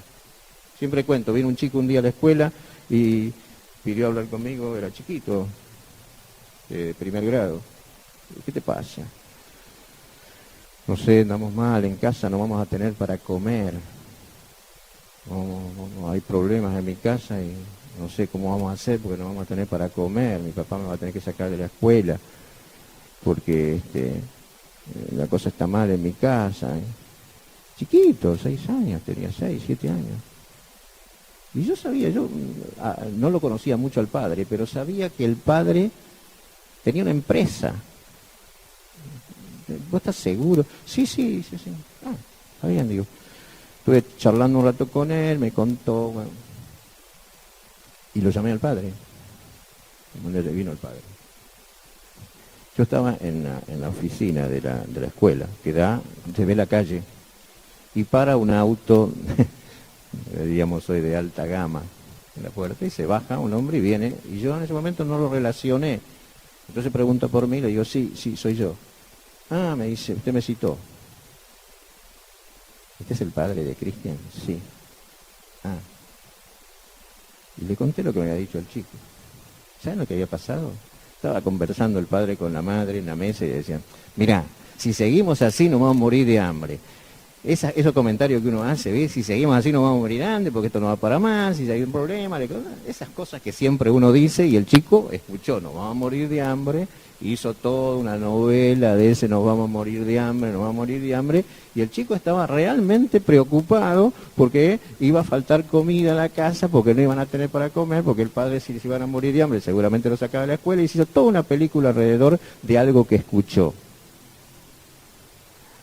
Siempre cuento, vino un chico un día a la escuela y pidió hablar conmigo, era chiquito, de primer grado. ¿Qué te pasa? No sé, andamos mal, en casa no vamos a tener para comer. No, hay problemas en mi casa y no sé cómo vamos a hacer porque no vamos a tener para comer. Mi papá me va a tener que sacar de la escuela porque la cosa está mal en mi casa. Chiquito, 6 años, tenía 6, 7 años. Y yo sabía, no lo conocía mucho al padre, pero sabía que el padre tenía una empresa. ¿Vos estás seguro? Sí. Ah, está bien, digo. Estuve charlando un rato con él, me contó, bueno, y lo llamé al padre. Cuando le vino el padre. Yo estaba en la oficina de la escuela, que se ve la calle, y para un auto, diríamos hoy de alta gama, en la puerta, y se baja un hombre y viene, y yo en ese momento no lo relacioné. Entonces pregunta por mí, le digo, sí, soy yo. Ah, me dice, usted me citó. ¿Este es el padre de Cristian? Sí. Ah. Y le conté lo que me había dicho el chico. ¿Saben lo que había pasado? Estaba conversando el padre con la madre en la mesa y decían, mirá, si seguimos así nos vamos a morir de hambre. Esos comentarios que uno hace, ¿ves? Si seguimos así nos vamos a morir de hambre porque esto no va para más, si hay un problema, esas cosas que siempre uno dice, y el chico escuchó, nos vamos a morir de hambre, hizo toda una novela de ese nos vamos a morir de hambre, nos vamos a morir de hambre, y el chico estaba realmente preocupado porque iba a faltar comida en la casa, porque no iban a tener para comer, porque el padre si se iban a morir de hambre seguramente lo sacaba de la escuela, y se hizo toda una película alrededor de algo que escuchó.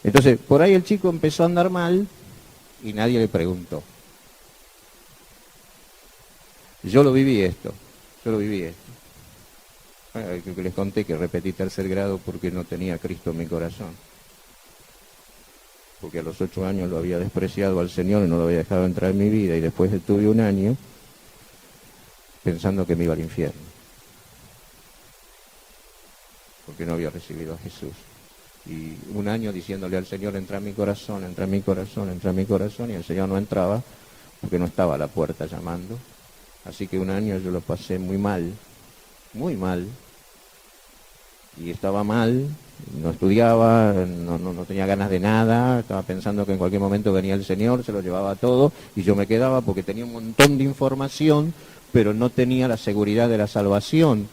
Entonces, por ahí el chico empezó a andar mal y nadie le preguntó. Yo lo viví esto. Creo que les conté que repetí tercer grado porque no tenía a Cristo en mi corazón. Porque a los 8 años lo había despreciado al Señor y no lo había dejado entrar en mi vida, y después estuve un año pensando que me iba al infierno. Porque no había recibido a Jesús. Y un año diciéndole al Señor, entra en mi corazón, entra en mi corazón, entra en mi corazón, y el Señor no entraba porque no estaba a la puerta llamando. Así que un año yo lo pasé muy mal, y estaba mal, no estudiaba, no tenía ganas de nada, estaba pensando que en cualquier momento venía el Señor, se lo llevaba todo, y yo me quedaba porque tenía un montón de información, pero no tenía la seguridad de la salvación.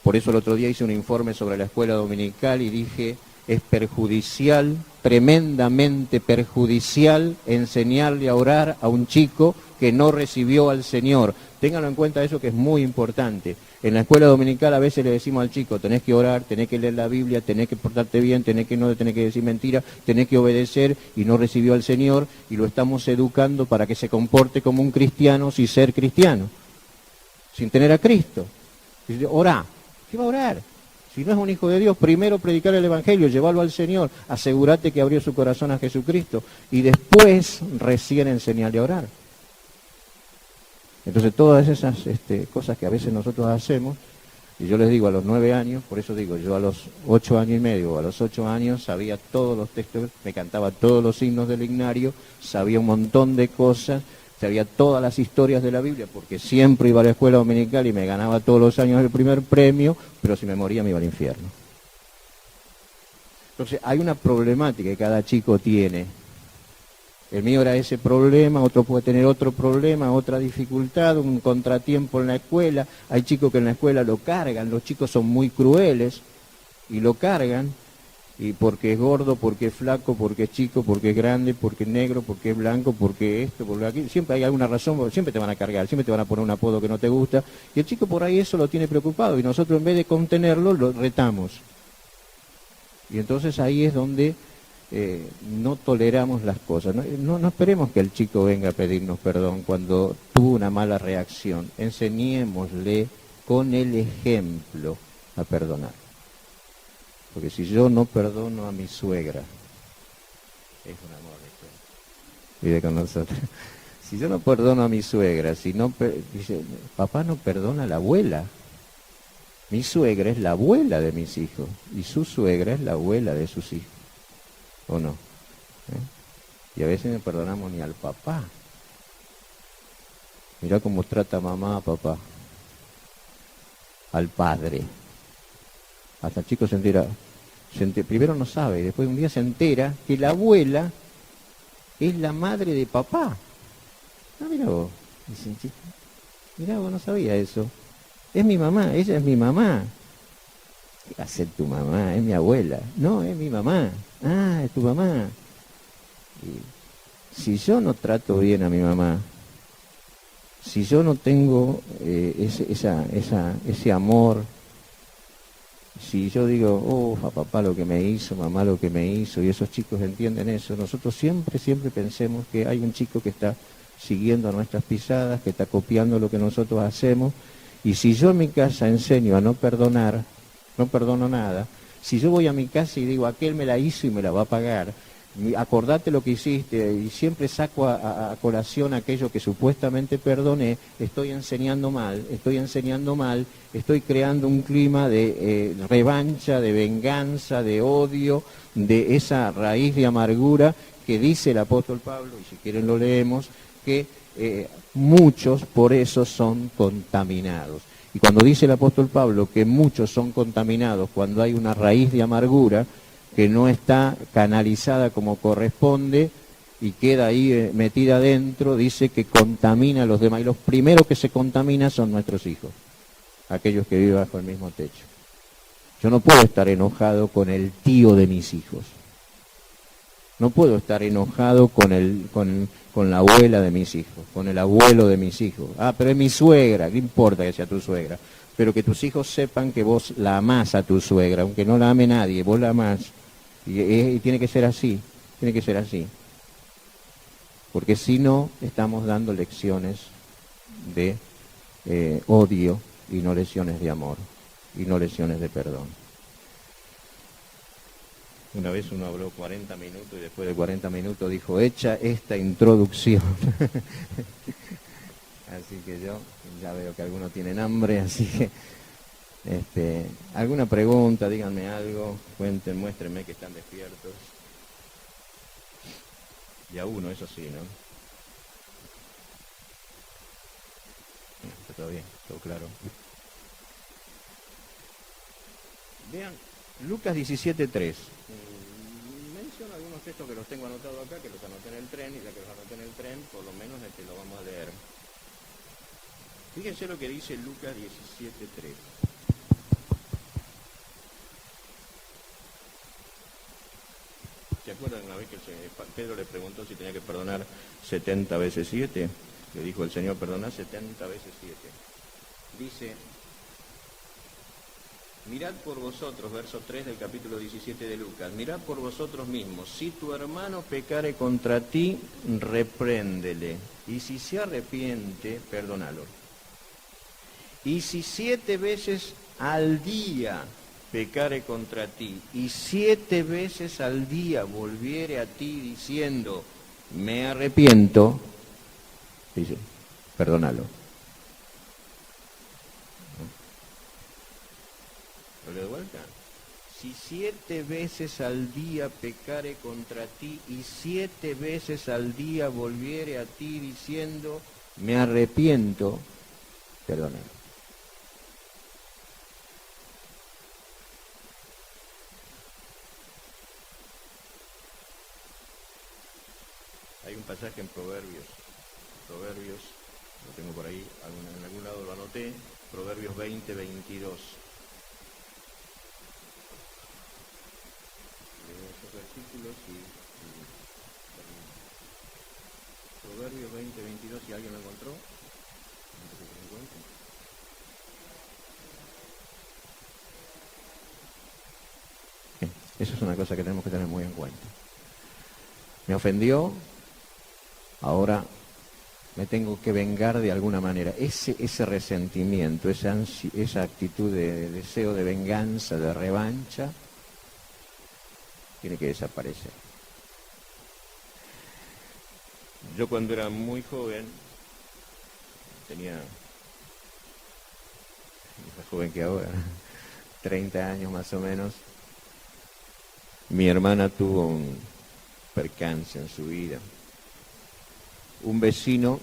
Por eso el otro día hice un informe sobre la escuela dominical y dije, es perjudicial, tremendamente perjudicial, enseñarle a orar a un chico que no recibió al Señor. Ténganlo en cuenta eso, que es muy importante. En la escuela dominical a veces le decimos al chico, tenés que orar, tenés que leer la Biblia, tenés que portarte bien, tenés que decir mentira, tenés que obedecer, y no recibió al Señor, y lo estamos educando para que se comporte como un cristiano sin ser cristiano, sin tener a Cristo. Dice, orá. ¿Qué va a orar? Si no es un hijo de Dios, primero predicar el Evangelio, llevarlo al Señor, asegúrate que abrió su corazón a Jesucristo, y después recién enseñarle a orar. Entonces todas esas cosas que a veces nosotros hacemos, y yo les digo a los 9 años, por eso digo, yo a los 8 años y medio, o a los 8 años, sabía todos los textos, me cantaba todos los himnos del himnario, sabía un montón de cosas, sabía todas las historias de la Biblia, porque siempre iba a la escuela dominical y me ganaba todos los años el primer premio, pero si me moría me iba al infierno. Entonces hay una problemática que cada chico tiene. El mío era ese problema, otro puede tener otro problema, otra dificultad, un contratiempo en la escuela. Hay chicos que en la escuela lo cargan, los chicos son muy crueles y lo cargan. Y porque es gordo, porque es flaco, porque es chico, porque es grande, porque es negro, porque es blanco, porque esto, porque aquello. Siempre hay alguna razón, siempre te van a cargar, siempre te van a poner un apodo que no te gusta. Y el chico por ahí eso lo tiene preocupado, y nosotros en vez de contenerlo, lo retamos. Y entonces ahí es donde no toleramos las cosas. No esperemos que el chico venga a pedirnos perdón cuando tuvo una mala reacción. Enseñémosle con el ejemplo a perdonar. Porque si yo no perdono a mi suegra, es un amor de vive con nosotros. Si yo no perdono a mi suegra, dice, papá no perdona a la abuela. Mi suegra es la abuela de mis hijos, y su suegra es la abuela de sus hijos. ¿O no? Y a veces no perdonamos ni al papá. Mirá cómo trata mamá a papá, al padre. Hasta el chico se entera, primero no sabe, después un día se entera que la abuela es la madre de papá. Ah, mirá vos, dicen, mirá vos, no sabía eso. Es mi mamá, ella es mi mamá. ¿Qué va a ser tu mamá? Es mi abuela. No, es mi mamá. Ah, es tu mamá. Y si yo no trato bien a mi mamá, si yo no tengo ese amor, si yo digo, a papá lo que me hizo, mamá lo que me hizo, y esos chicos entienden eso, nosotros siempre pensemos que hay un chico que está siguiendo nuestras pisadas, que está copiando lo que nosotros hacemos, y si yo en mi casa enseño a no perdonar, no perdono nada, si yo voy a mi casa y digo, aquel me la hizo y me la va a pagar, acordate lo que hiciste, y siempre saco a colación aquello que supuestamente perdoné, estoy enseñando mal, estoy creando un clima de revancha, de venganza, de odio, de esa raíz de amargura que dice el apóstol Pablo, y si quieren lo leemos, que muchos por eso son contaminados. Y cuando dice el apóstol Pablo que muchos son contaminados cuando hay una raíz de amargura que no está canalizada como corresponde y queda ahí metida adentro, dice que contamina a los demás. Y los primeros que se contaminan son nuestros hijos, aquellos que viven bajo el mismo techo. Yo no puedo estar enojado con el tío de mis hijos. No puedo estar enojado con la abuela de mis hijos, con el abuelo de mis hijos. Ah, pero es mi suegra, ¿qué importa que sea tu suegra? Pero que tus hijos sepan que vos la amás a tu suegra, aunque no la ame nadie, vos la amás. Y tiene que ser así, tiene que ser así. Porque si no, estamos dando lecciones de odio y no lecciones de amor, y no lecciones de perdón. Una vez uno habló 40 minutos y después de 40 minutos dijo, hecha esta introducción. Así que yo ya veo que algunos tienen hambre, así que alguna pregunta, díganme algo, cuenten, muéstrenme que están despiertos. Y a uno, eso sí, ¿no? Está todo bien, todo claro. Vean, Lucas 17:3. Menciono algunos textos que los tengo anotados acá, que los anoté en el tren, y ya que los anoté en el tren, por lo menos lo vamos a leer. Fíjense lo que dice Lucas 17:3. ¿Se acuerdan una vez que Pedro le preguntó si tenía que perdonar 70 veces 7? Le dijo el Señor, perdona 70 veces 7. Dice, mirad por vosotros, verso 3 del capítulo 17 de Lucas, mirad por vosotros mismos, si tu hermano pecare contra ti, repréndele, y si se arrepiente, perdónalo. Y si 7 veces al día pecare contra ti, y 7 veces al día volviere a ti diciendo, me arrepiento, dice, perdónalo. ¿Lo leo de vuelta? Si 7 veces al día pecare contra ti, y 7 veces al día volviere a ti diciendo, me arrepiento, perdónalo. Hay un pasaje en Proverbios, lo tengo por ahí, en algún lado lo anoté, Proverbios 20, 22. Leo esos versículos Proverbios 20, 22, si alguien lo encontró. Eso es una cosa que tenemos que tener muy en cuenta. Me ofendió, ahora me tengo que vengar de alguna manera. Ese resentimiento, esa actitud de deseo de venganza, de revancha, tiene que desaparecer. Yo cuando era muy joven, más joven que ahora, 30 años más o menos, mi hermana tuvo un percance en su vida. Un vecino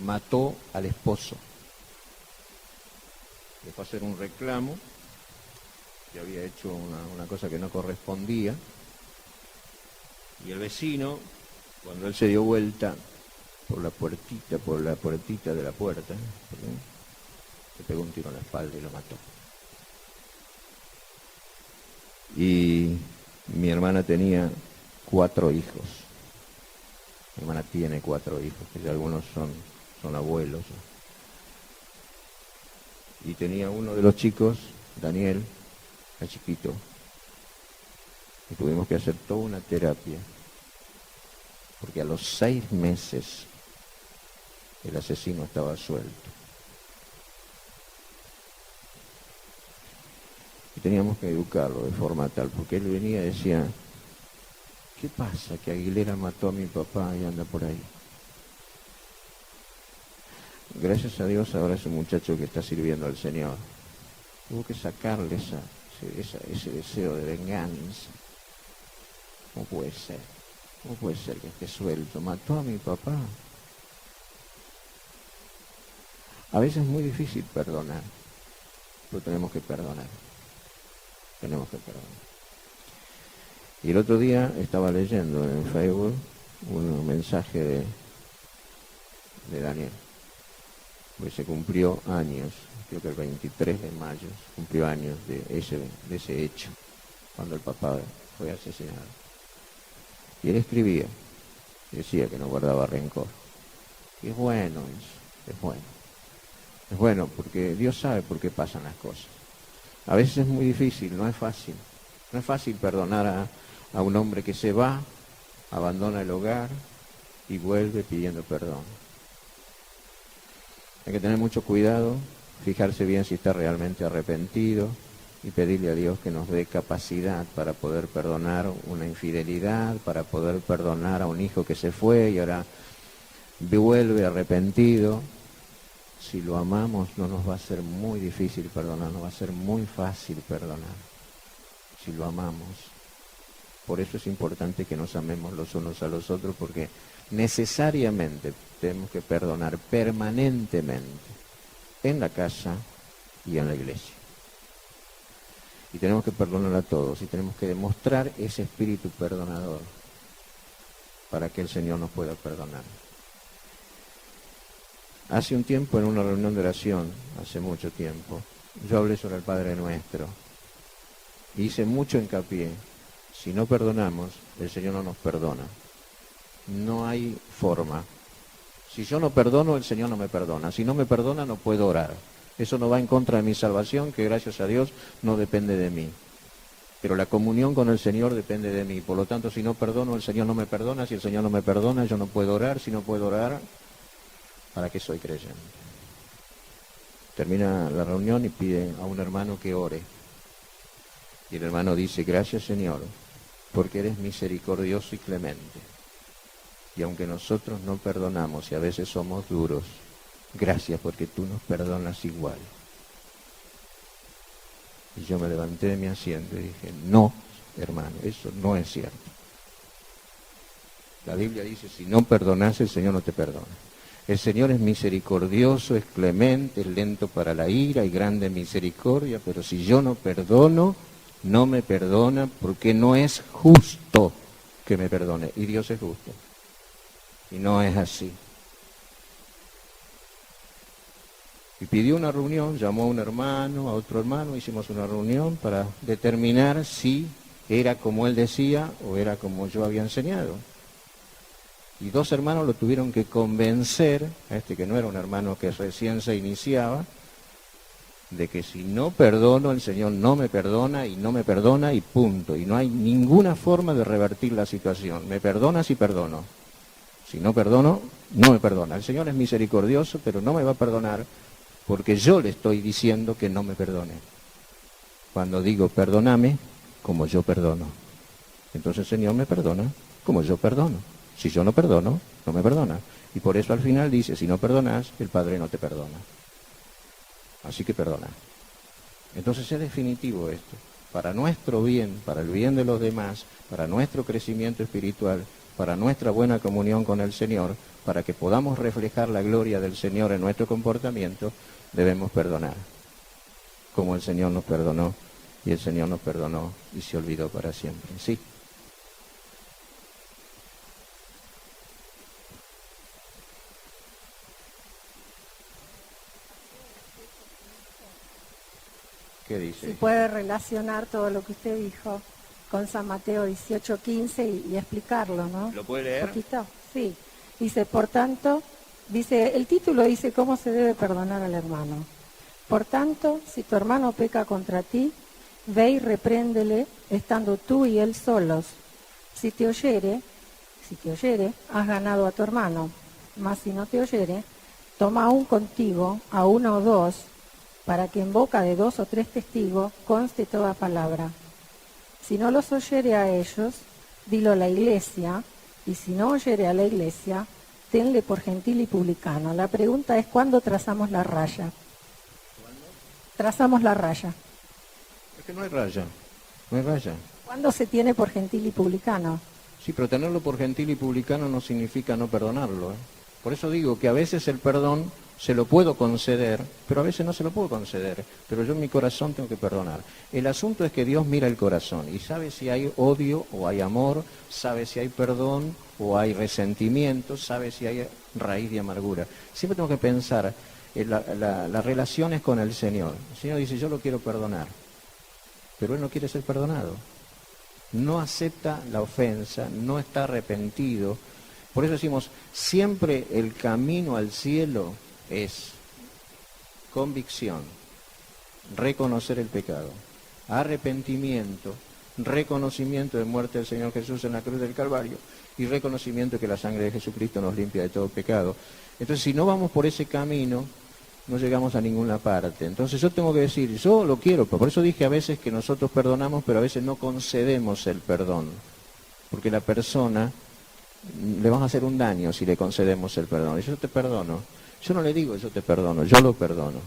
mató al esposo. Le fue a hacer un reclamo, que había hecho una cosa que no correspondía, y el vecino, cuando él se dio vuelta por la puertita de la puerta, le pegó un tiro en la espalda y lo mató. Y mi hermana tenía 4 hijos. Mi hermana tiene 4 hijos, que ya algunos son abuelos. Y tenía uno de los chicos, Daniel, era chiquito, y tuvimos que hacer toda una terapia, porque a los 6 meses el asesino estaba suelto. Y teníamos que educarlo de forma tal, porque él venía y decía, ¿qué pasa que Aguilera mató a mi papá y anda por ahí? Gracias a Dios ahora es un muchacho que está sirviendo al Señor. Hubo que sacarle ese deseo de venganza. ¿Cómo puede ser? ¿Cómo puede ser que esté suelto? Mató a mi papá. A veces es muy difícil perdonar, pero tenemos que perdonar. Tenemos que perdonar. Y el otro día estaba leyendo en Facebook un mensaje de Daniel, porque se cumplió años, creo que el 23 de mayo, cumplió años de ese hecho, cuando el papá fue asesinado. Y él escribía, decía que no guardaba rencor. Y es bueno eso, es bueno. Es bueno porque Dios sabe por qué pasan las cosas. A veces es muy difícil, no es fácil. No es fácil perdonar a un hombre que se va, abandona el hogar y vuelve pidiendo perdón. Hay que tener mucho cuidado, fijarse bien si está realmente arrepentido y pedirle a Dios que nos dé capacidad para poder perdonar una infidelidad, para poder perdonar a un hijo que se fue y ahora vuelve arrepentido. Si lo amamos no nos va a ser muy difícil perdonar, nos va a ser muy fácil perdonar, si lo amamos. Por eso es importante que nos amemos los unos a los otros, porque necesariamente tenemos que perdonar permanentemente en la casa y en la iglesia. Y tenemos que perdonar a todos y tenemos que demostrar ese espíritu perdonador para que el Señor nos pueda perdonar. Hace un tiempo en una reunión de oración, hace mucho tiempo, yo hablé sobre el Padre Nuestro. Y hice mucho hincapié, si no perdonamos, el Señor no nos perdona. No hay forma. Si yo no perdono, el Señor no me perdona. Si no me perdona, no puedo orar. Eso no va en contra de mi salvación, que gracias a Dios no depende de mí. Pero la comunión con el Señor depende de mí. Por lo tanto, si no perdono, el Señor no me perdona. Si el Señor no me perdona, yo no puedo orar. Si no puedo orar, ¿para qué soy creyente? Termina la reunión y pide a un hermano que ore. Y el hermano dice, gracias Señor, porque eres misericordioso y clemente. Y aunque nosotros no perdonamos y a veces somos duros, gracias porque tú nos perdonas igual. Y yo me levanté de mi asiento y dije, no, hermano, eso no es cierto. La Biblia dice, si no perdonas, el Señor no te perdona. El Señor es misericordioso, es clemente, es lento para la ira y grande en misericordia, pero si yo no perdono, no me perdona porque no es justo que me perdone. Y Dios es justo. Y no es así. Y pidió una reunión, llamó a un hermano, a otro hermano, hicimos una reunión para determinar si era como él decía o era como yo había enseñado. Y dos hermanos lo tuvieron que convencer, a este que no era un hermano que recién se iniciaba, de que si no perdono, el Señor no me perdona y punto. Y no hay ninguna forma de revertir la situación. Me perdona si perdono. Si no perdono, no me perdona. El Señor es misericordioso, pero no me va a perdonar porque yo le estoy diciendo que no me perdone. Cuando digo perdóname, como yo perdono. Entonces el Señor me perdona como yo perdono. Si yo no perdono, no me perdona. Y por eso al final dice, si no perdonas, el Padre no te perdona. Así que perdona. Entonces es definitivo esto. Para nuestro bien, para el bien de los demás, para nuestro crecimiento espiritual, para nuestra buena comunión con el Señor, para que podamos reflejar la gloria del Señor en nuestro comportamiento, debemos perdonar. Como el Señor nos perdonó, y el Señor nos perdonó y se olvidó para siempre. ¿Sí? ¿Qué dice? Si puede relacionar todo lo que usted dijo con San Mateo 18:15 y explicarlo, ¿no? ¿Lo puede leer? Un poquito, sí. Dice, por tanto, el título dice cómo se debe perdonar al hermano. Por tanto, si tu hermano peca contra ti, ve y repréndele, estando tú y él solos. Si te oyere, has ganado a tu hermano. Mas si no te oyere, toma aún contigo a uno o dos, para que en boca de 2 o 3 testigos conste toda palabra. Si no los oyere a ellos, dilo a la iglesia, y si no oyere a la iglesia, tenle por gentil y publicano. La pregunta es, ¿cuándo trazamos la raya? Trazamos la raya. Es que no hay raya, no hay raya. ¿Cuándo se tiene por gentil y publicano? Sí, pero tenerlo por gentil y publicano no significa no perdonarlo, ¿eh? Por eso digo que a veces el perdón Se lo puedo conceder, pero a veces no se lo puedo conceder. Pero yo en mi corazón tengo que perdonar. El asunto es que Dios mira el corazón y sabe si hay odio o hay amor, sabe si hay perdón o hay resentimiento, sabe si hay raíz de amargura. Siempre tengo que pensar en las relaciones con el Señor. El Señor dice, yo lo quiero perdonar, pero Él no quiere ser perdonado. No acepta la ofensa, no está arrepentido. Por eso decimos, siempre el camino al cielo es convicción, reconocer el pecado, arrepentimiento, reconocimiento de muerte del Señor Jesús en la cruz del Calvario y reconocimiento de que la sangre de Jesucristo nos limpia de todo pecado. Entonces, si no vamos por ese camino, no llegamos a ninguna parte. Entonces yo tengo que decir, yo lo quiero, por eso dije a veces que nosotros perdonamos, pero a veces no concedemos el perdón, porque la persona le vamos a hacer un daño si le concedemos el perdón. Y yo te perdono. Yo no le digo yo te perdono, yo lo perdono.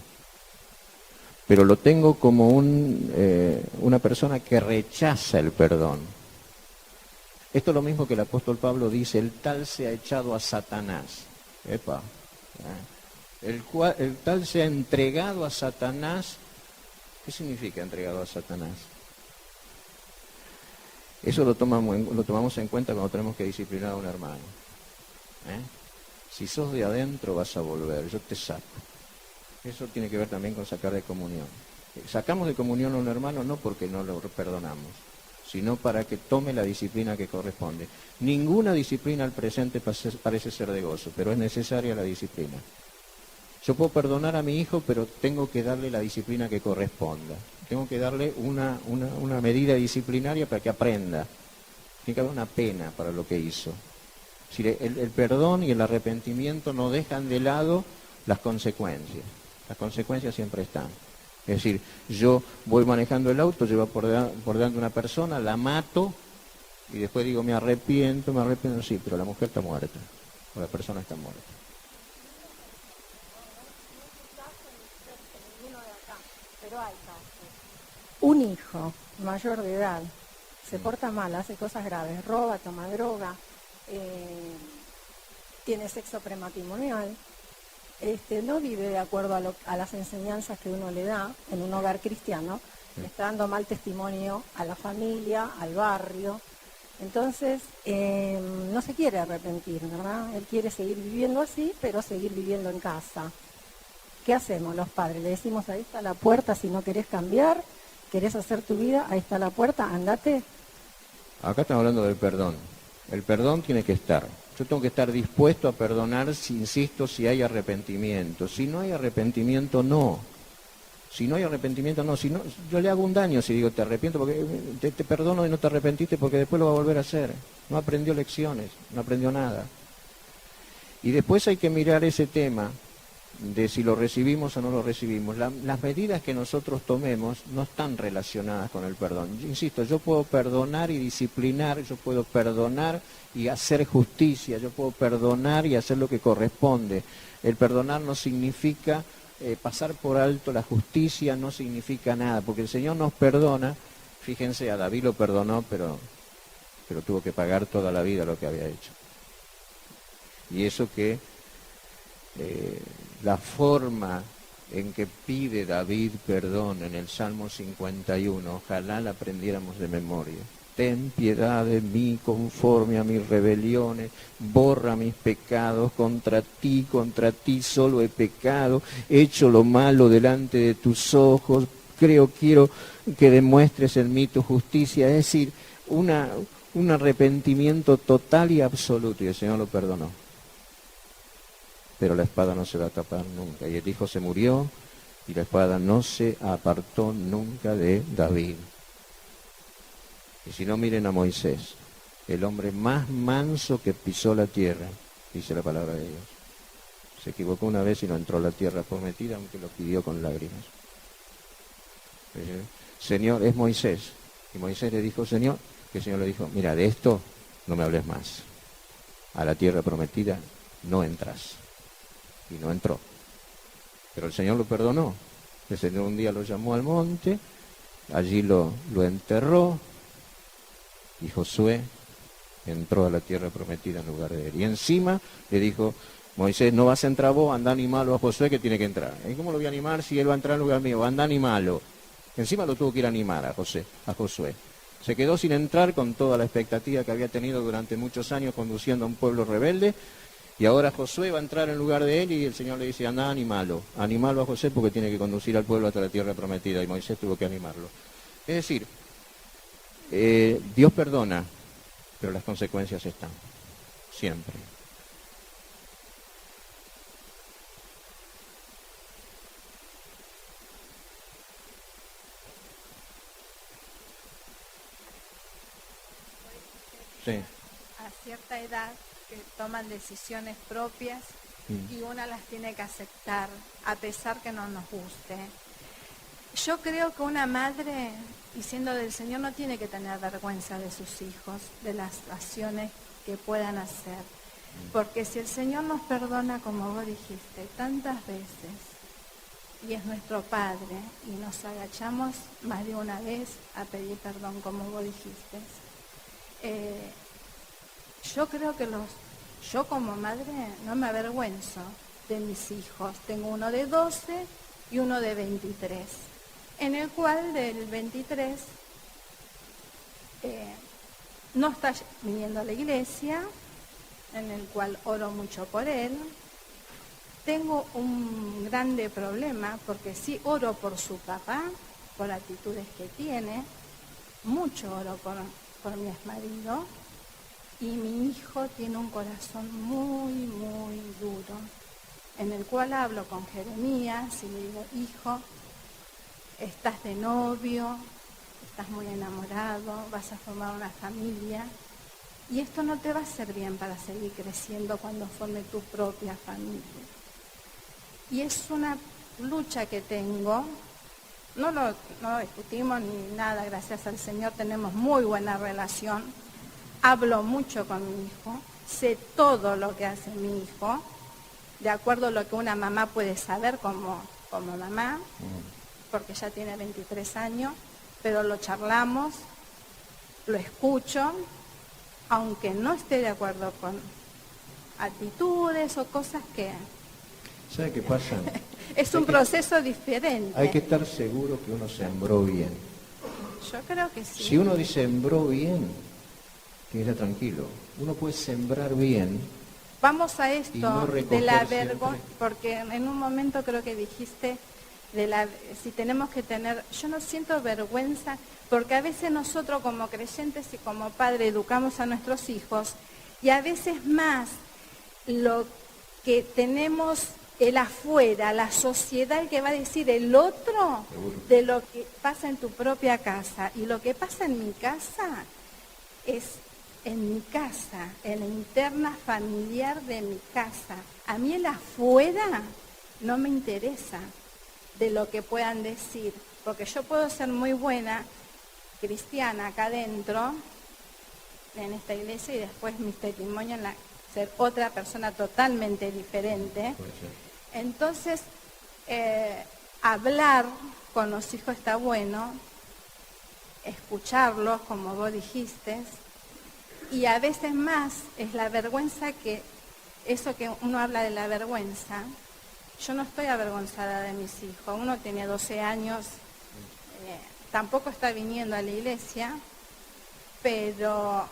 Pero lo tengo como una persona que rechaza el perdón. Esto es lo mismo que el apóstol Pablo dice, el tal se ha echado a Satanás. Epa. El tal se ha entregado a Satanás. ¿Qué significa entregado a Satanás? Eso lo tomamos en cuenta cuando tenemos que disciplinar a un hermano. Si sos de adentro vas a volver, yo te saco. Eso tiene que ver también con sacar de comunión. Sacamos de comunión a un hermano no porque no lo perdonamos, sino para que tome la disciplina que corresponde. Ninguna disciplina al presente parece ser de gozo, pero es necesaria la disciplina. Yo puedo perdonar a mi hijo, pero tengo que darle la disciplina que corresponda. Tengo que darle una medida disciplinaria para que aprenda. Tiene que haber una pena para lo que hizo. Si el perdón y el arrepentimiento no dejan de lado las consecuencias. Las consecuencias siempre están. Es decir, yo voy manejando el auto, llevo por delante una persona, la mato y después digo, me arrepiento, sí, pero la mujer está muerta o la persona está muerta. Un hijo mayor de edad se porta mal, hace cosas graves, roba, toma droga, tiene sexo prematrimonial, no vive de acuerdo a las enseñanzas que uno le da en un hogar cristiano, le está dando mal testimonio a la familia, al barrio. Entonces, no se quiere arrepentir, ¿verdad? Él quiere seguir viviendo así, pero seguir viviendo en casa. ¿Qué hacemos los padres? Le decimos, ahí está la puerta si no querés cambiar, querés hacer tu vida, ahí está la puerta, andate. Acá estamos hablando del perdón. El perdón tiene que estar. Yo tengo que estar dispuesto a perdonar, insisto, si hay arrepentimiento. Si no hay arrepentimiento, no. Si no hay arrepentimiento, no. Si no, yo le hago un daño si digo te arrepiento, porque te perdono y no te arrepentiste, porque después lo va a volver a hacer. No aprendió lecciones, no aprendió nada. Y después hay que mirar ese tema de si lo recibimos o no lo recibimos. Las medidas que nosotros tomemos no están relacionadas con el perdón. Yo insisto, yo puedo perdonar y disciplinar, yo puedo perdonar y hacer justicia, yo puedo perdonar y hacer lo que corresponde. El perdonar no significa pasar por alto la justicia, no significa nada, porque el Señor nos perdona. Fíjense, a David lo perdonó, pero tuvo que pagar toda la vida lo que había hecho. Y eso que la forma en que pide David perdón en el Salmo 51, ojalá la aprendiéramos de memoria. Ten piedad de mí conforme a mis rebeliones, borra mis pecados, contra ti solo he pecado, he hecho lo malo delante de tus ojos, quiero que demuestres en mí tu justicia, es decir, un arrepentimiento total y absoluto, y el Señor lo perdonó. Pero la espada no se va a tapar nunca. Y el hijo se murió y la espada no se apartó nunca de David. Y si no, miren a Moisés, el hombre más manso que pisó la tierra, dice la palabra de Dios. Se equivocó una vez y no entró a la tierra prometida, aunque lo pidió con lágrimas. Señor, es Moisés. Y Moisés le dijo, Señor, que el Señor le dijo, mira, de esto no me hables más. A la tierra prometida no entras. Y no entró. Pero el Señor lo perdonó. El Señor un día lo llamó al monte, allí lo enterró, y Josué entró a la tierra prometida en lugar de él. Y encima le dijo, Moisés, no vas a entrar vos, anda animalo a Josué que tiene que entrar. ¿Y cómo lo voy a animar si él va a entrar en lugar mío? Anda animalo. Encima lo tuvo que ir a animar a Josué. Se quedó sin entrar con toda la expectativa que había tenido durante muchos años conduciendo a un pueblo rebelde. Y ahora Josué va a entrar en lugar de él y el Señor le dice, anda, animalo a Josué porque tiene que conducir al pueblo hasta la tierra prometida. Y Moisés tuvo que animarlo. Es decir, Dios perdona, pero las consecuencias están, siempre. Sí. A cierta edad que toman decisiones propias y una las tiene que aceptar a pesar que no nos guste. Yo creo que una madre, y siendo del Señor, no tiene que tener vergüenza de sus hijos, de las acciones que puedan hacer. Porque si el Señor nos perdona, como vos dijiste, tantas veces, y es nuestro Padre, y nos agachamos más de una vez a pedir perdón, como vos dijiste, yo creo que yo como madre no me avergüenzo de mis hijos. Tengo uno de 12 y uno de 23, en el cual del 23 no está viniendo a la iglesia, en el cual oro mucho por él. Tengo un grande problema porque sí oro por su papá, por actitudes que tiene, mucho oro por mi exmarido, y mi hijo tiene un corazón muy, muy duro, en el cual hablo con Jeremías y le digo, hijo, estás de novio, estás muy enamorado, vas a formar una familia, y esto no te va a hacer bien para seguir creciendo cuando forme tu propia familia. Y es una lucha que tengo, no discutimos ni nada, gracias al Señor tenemos muy buena relación, hablo mucho con mi hijo, sé todo lo que hace mi hijo, de acuerdo a lo que una mamá puede saber como mamá, porque ya tiene 23 años, pero lo charlamos, lo escucho, aunque no esté de acuerdo con actitudes o cosas que... ¿Sabe qué pasa? Es un proceso diferente. Hay que estar seguro que uno sembró bien. Yo creo que sí. Si uno dice sembró bien, tiene que estar tranquilo. Uno puede sembrar bien. Vamos a esto no de la vergüenza, siempre. porque en un momento creo que dijiste si tenemos que tener, yo no siento vergüenza, porque a veces nosotros como creyentes y como padres educamos a nuestros hijos, y a veces más lo que tenemos el afuera, la sociedad, el que va a decir el otro, de lo que pasa en tu propia casa. Y lo que pasa en mi casa es en mi casa, en la interna familiar de mi casa. A mí el afuera no me interesa de lo que puedan decir, porque yo puedo ser muy buena cristiana acá adentro, en esta iglesia, y después mis testimonios ser otra persona totalmente diferente. Entonces, hablar con los hijos está bueno, escucharlos, como vos dijiste, y a veces más es la vergüenza que, eso que uno habla de la vergüenza, yo no estoy avergonzada de mis hijos, uno tiene 12 años, tampoco está viniendo a la iglesia, pero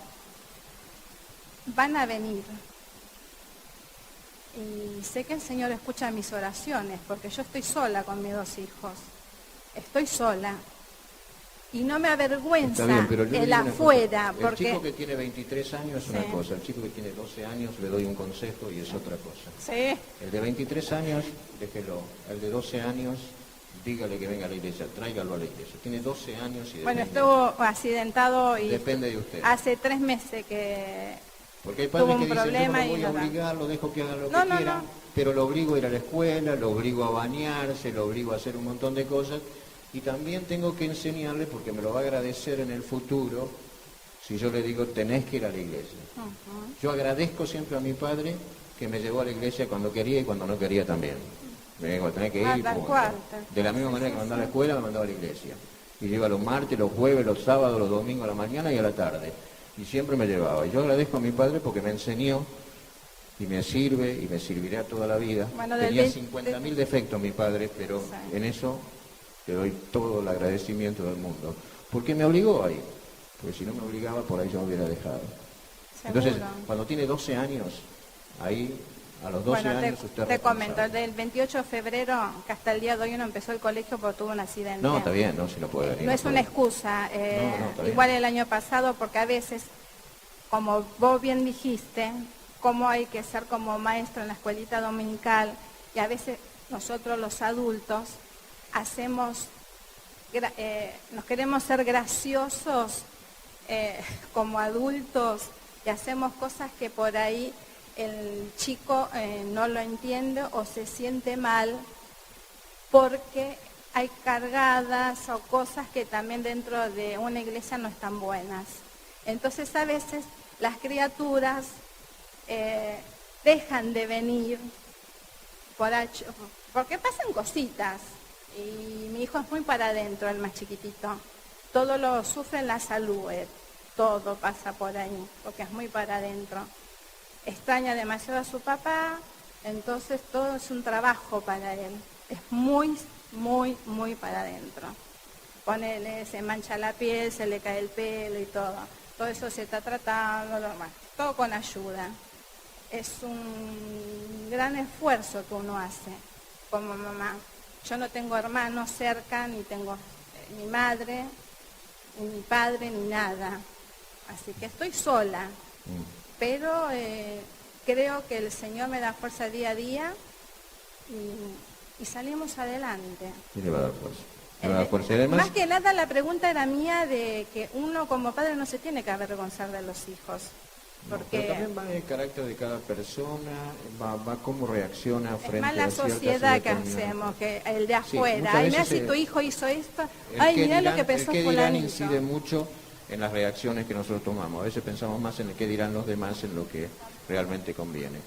van a venir. Y sé que el Señor escucha mis oraciones, porque yo estoy sola con mis 2 hijos. Estoy sola. Y no me avergüenza el afuera. El porque chico que tiene 23 años es una cosa, el chico que tiene 12 años le doy un consejo y es otra cosa. Sí. El de 23 años, déjelo. El de 12 años, dígale que venga a la iglesia, tráigalo a la iglesia. Tiene 12 años y bueno, estuvo accidentado y depende de usted. Hace 3 meses que porque hay padres que dicen, problema yo no lo voy a obligar, lo dejo que haga lo que quiera, pero lo obligo a ir a la escuela, lo obligo a bañarse, lo obligo a hacer un montón de cosas, y también tengo que enseñarle, porque me lo va a agradecer en el futuro, si yo le digo, tenés que ir a la iglesia. Yo agradezco siempre a mi padre que me llevó a la iglesia cuando quería y cuando no quería también. Me digo, tenés que ir y punto. De la misma manera que me mandaba a la escuela, me mandaba a la iglesia. Y yo iba los martes, los jueves, los sábados, los domingos a la mañana y a la tarde. Y siempre me llevaba. Y yo agradezco a mi padre porque me enseñó y me sirve y me servirá toda la vida. Bueno, Tenía 50.000 defectos mi padre, pero Sí. en eso le doy todo el agradecimiento del mundo. Porque me obligó a ir, porque si no me obligaba por ahí yo me hubiera dejado. Entonces, Seguro. cuando tiene 12 años, ahí a los 12 Bueno, años usted es te comento, responsable. del 28 de febrero, que hasta el día de hoy no empezó el colegio porque tuvo un accidente. No, está bien, no, si no puede venir. No es puede. una excusa. No, está bien. Igual el año pasado, porque a veces, como vos bien dijiste, cómo hay que ser como maestro en la escuelita dominical, y a veces nosotros los adultos nos queremos ser graciosos como adultos y hacemos cosas que por ahí el chico no lo entiende o se siente mal porque hay cargadas o cosas que también dentro de una iglesia no están buenas. Entonces a veces las criaturas dejan de venir porque pasan cositas. Y mi hijo es muy para adentro, el más chiquitito. Todo lo sufre en la salud, todo pasa por ahí, porque es muy para adentro. Extraña demasiado a su papá, entonces todo es un trabajo para él. Es muy, muy, muy para adentro. Ponele, se mancha la piel, se le cae el pelo y todo. Todo eso se está tratando, bueno, todo con ayuda. Es un gran esfuerzo que uno hace como mamá. Yo no tengo hermanos cerca, ni tengo ni madre, ni mi padre, ni nada. Así que estoy sola. Pero creo que el Señor me da fuerza día a día y salimos adelante. Y le va a dar fuerza. Le va a dar fuerza. Y además, Más que nada la pregunta era mía de que uno como padre no se tiene que avergonzar de los hijos. no, Porque pero también va en el carácter de cada persona, va cómo reacciona es frente más la a ciertas sociedad que situaciones. hacemos, que el de Sí, afuera. muchas Ay, mira veces si tu hijo hizo esto. El Ay, qué mira lo dirán- que pensó el qué dirán fulanito. incide mucho en las reacciones que nosotros tomamos. A veces pensamos más en el qué dirán los demás en lo que realmente conviene.